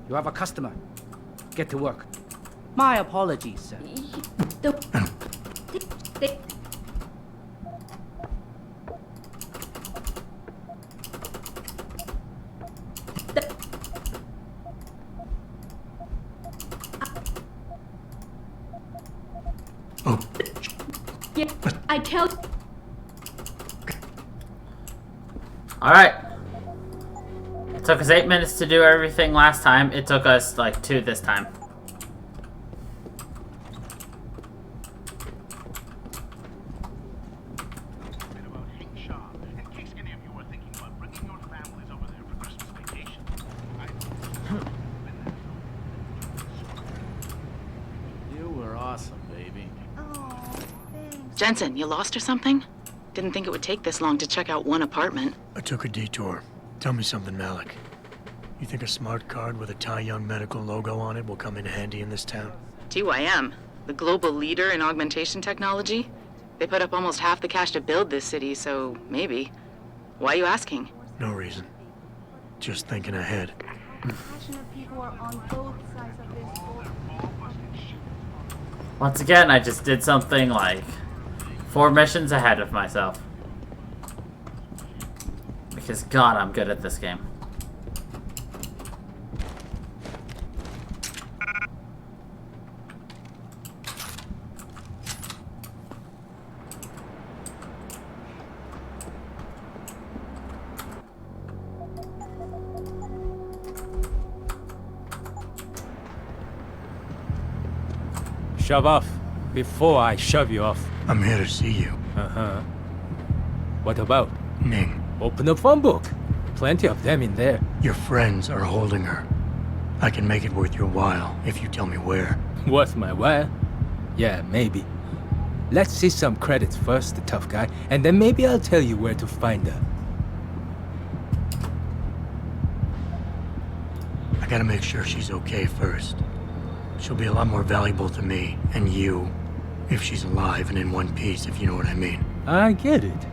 you have a customer. Get to work. My apologies, sir. Yeah, I tell... Alright. It took us 8 minutes to do everything last time. It took us like 2 this time. You were awesome, baby. Oh, Jensen, you lost or something? Didn't think it would take this long to check out one apartment. I took a detour. Tell me something, Malik. You think a smart card with a Tai Young Medical logo on it will come in handy in this town? TYM, the global leader in augmentation technology? They put up almost half the cash to build this city, so maybe. Why are you asking? No reason. Just thinking ahead. Once again, I just did something like 4 missions ahead of myself. Because God, I'm good at this game. Shove off before I shove you off. I'm here to see you. Uh-huh. What about? Ning. Open the phone book. Plenty of them in there. Your friends are holding her. I can make it worth your while if you tell me where. Worth my while? Yeah, maybe. Let's see some credits first, the tough guy, and then maybe I'll tell you where to find her. I gotta make sure she's okay first. She'll be a lot more valuable to me, and you, if she's alive and in one piece, if you know what I mean. I get it.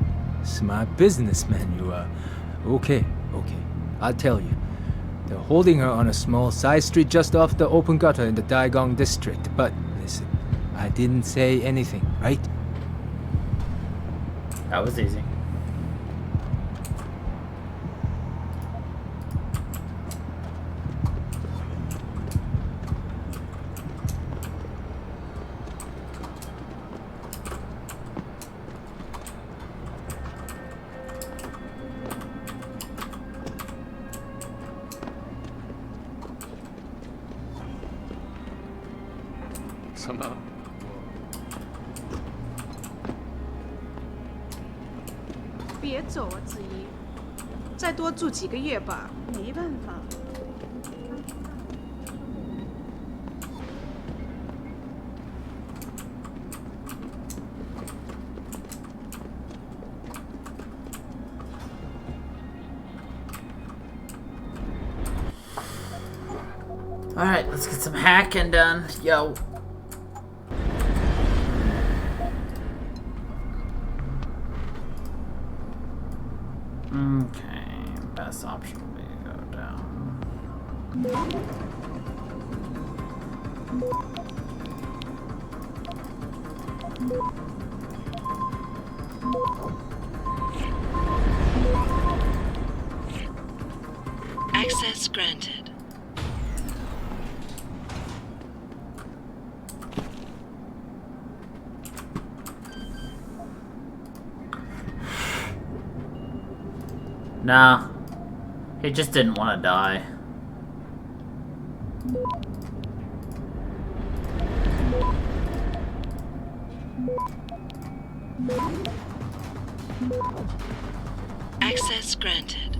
Smart businessman you are. Okay. I'll tell you. They're holding her on a small side street just off the open gutter in the Daigong district, but listen, I didn't say anything, right? That was easy. Somehow. 别走啊，子怡，再多住几个月吧。没办法。Alright, let's get some hacking done. Yo. Okay, best option will be to go down. Access granted. Nah, he just didn't want to die. Access granted.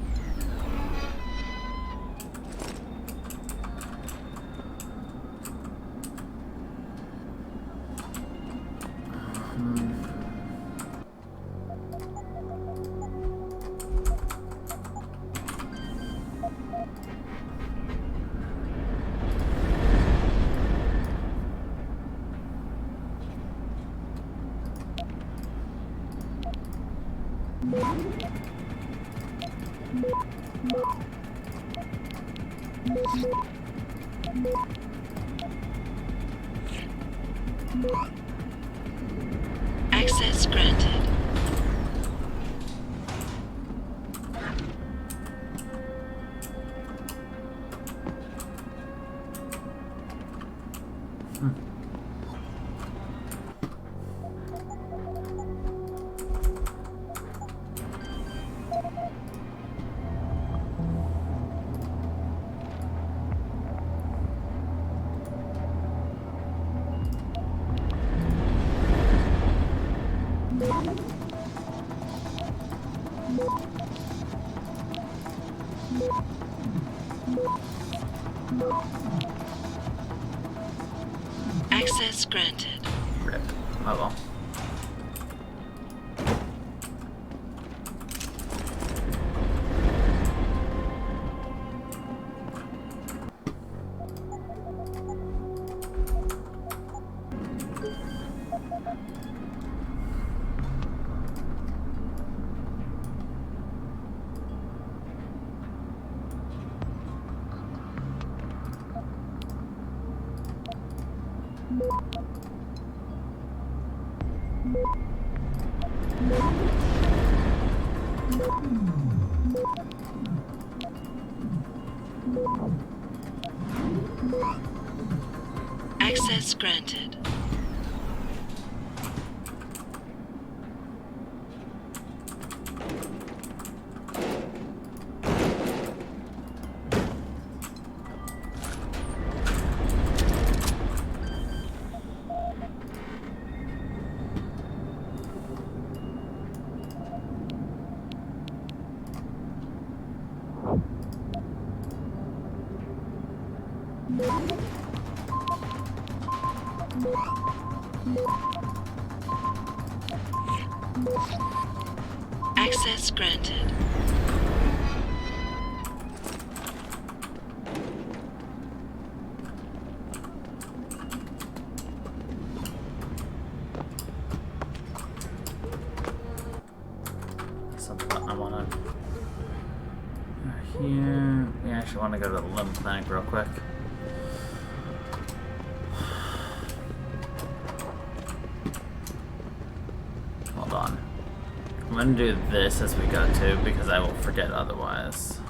Access granted. Access granted. Access granted. Something I wanna here. We actually want to go to the limb clinic real quick. Hold on. I'm gonna do this as we go too, because I will forget otherwise.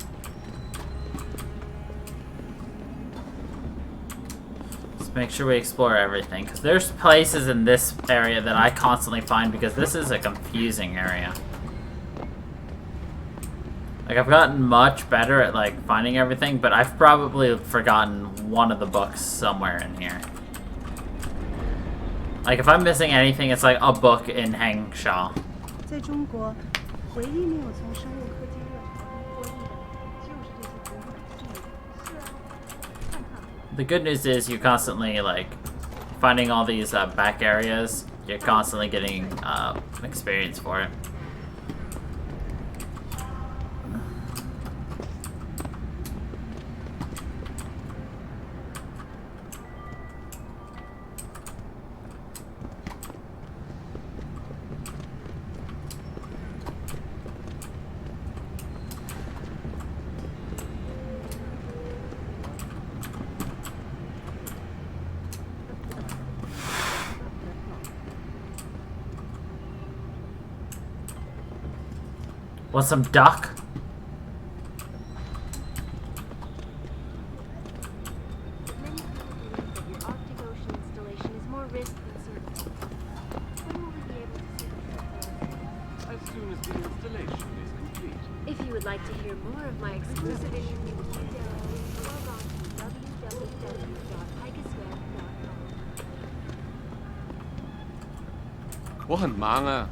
Let's make sure we explore everything, because there's places in this area that I constantly find, because this is a confusing area. Like, I've gotten much better at, like, finding everything, but I've probably forgotten one of the books somewhere in here. Like, if I'm missing anything, it's like a book in Hangsha. 在中国，唯一没有从生物科技热潮中获益的，就是这些博物馆纪录。是啊，看看。 The good news is you're constantly, like, finding all these back areas. You're constantly getting experience for it. Want some duck? If you would like to hear more of my exclusive interview with Deus, log on to www.picasweb.com. 我很忙啊。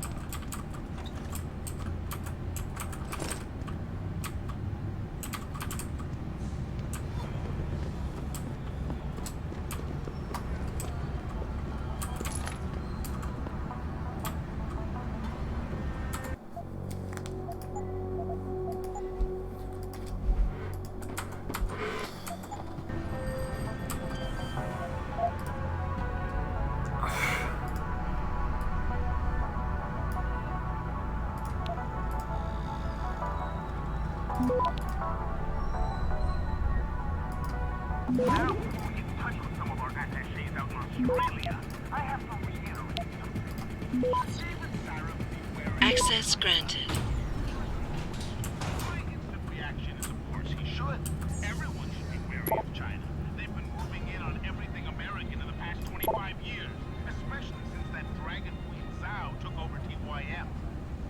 Access granted. Everyone should be wary of China. They've been moving in on everything American in the past 25 years, especially since that Dragon Queen Zhao took over TYM.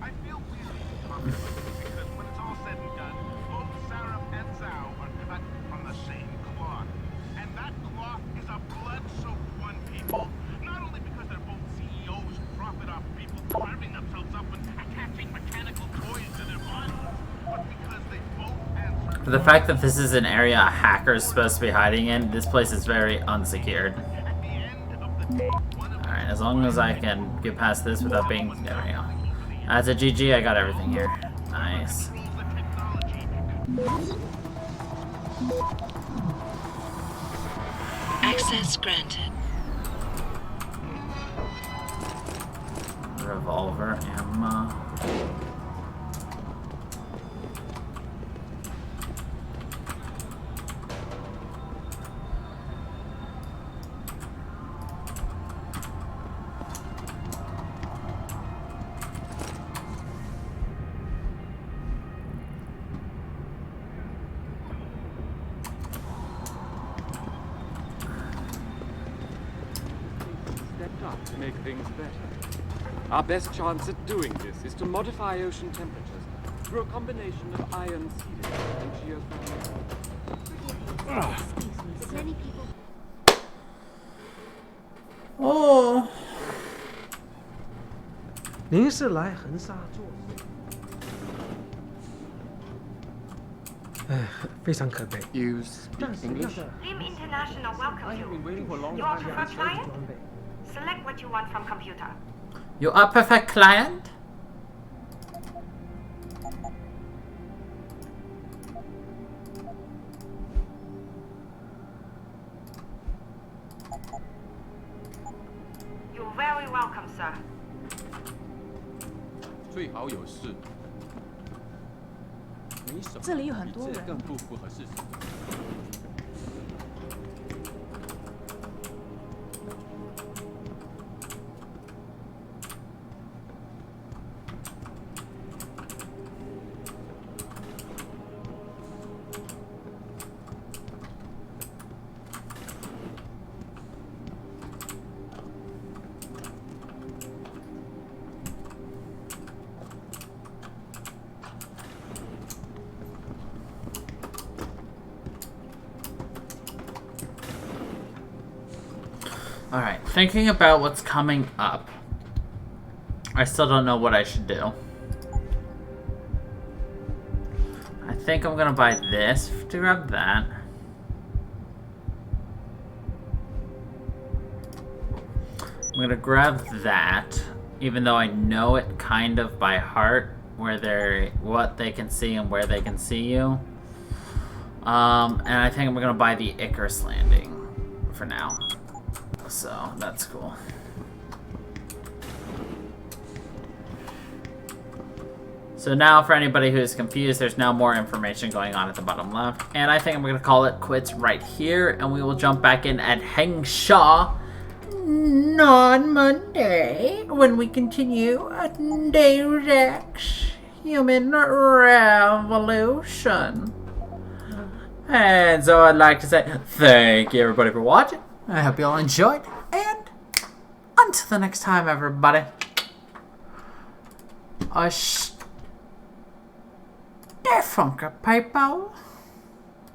I feel weird talking about this because when it's all said and done, both Sarah and Zhao are cut from the same cloth. And that cloth is a blood-soaked one, people. Not only because they're both CEOs who profit off people carving themselves up and attaching mechanical toys to their bodies, but because they both answer... For the fact that this is an area a hacker is supposed to be hiding in, this place is very unsecured. Alright, as long as I can get past this without being... There we go. That's a GG, I got everything here. Nice. Access granted. Revolver ammo. to make things better. Our best chance at doing this is to modify ocean temperatures through a combination of ion seeding and geothermal. Many people. Oh. 您是来横沙做？哎，非常可悲。You speak English? Lim International welcomes you. You are preferred client? Select what you want from computer. You are perfect client? You're very welcome, sir. 最好有事。没什么，这里有很多人。这更不符合事实。Alright, thinking about what's coming up. I still don't know what I should do. I think I'm gonna buy this to grab that. I'm gonna grab that, even though I know it kind of by heart, where what they can see and where they can see you. And I think I'm gonna buy the Icarus Landing for now. So, that's cool. So now, for anybody who is confused, there's now more information going on at the bottom left. And I think I'm going to call it quits right here, and we will jump back in at Hengsha on Monday, when we continue at Deus Ex Human Revolution. And so I'd like to say thank you, everybody, for watching. I hope you all enjoyed, and until the next time, everybody. Stay funky, people.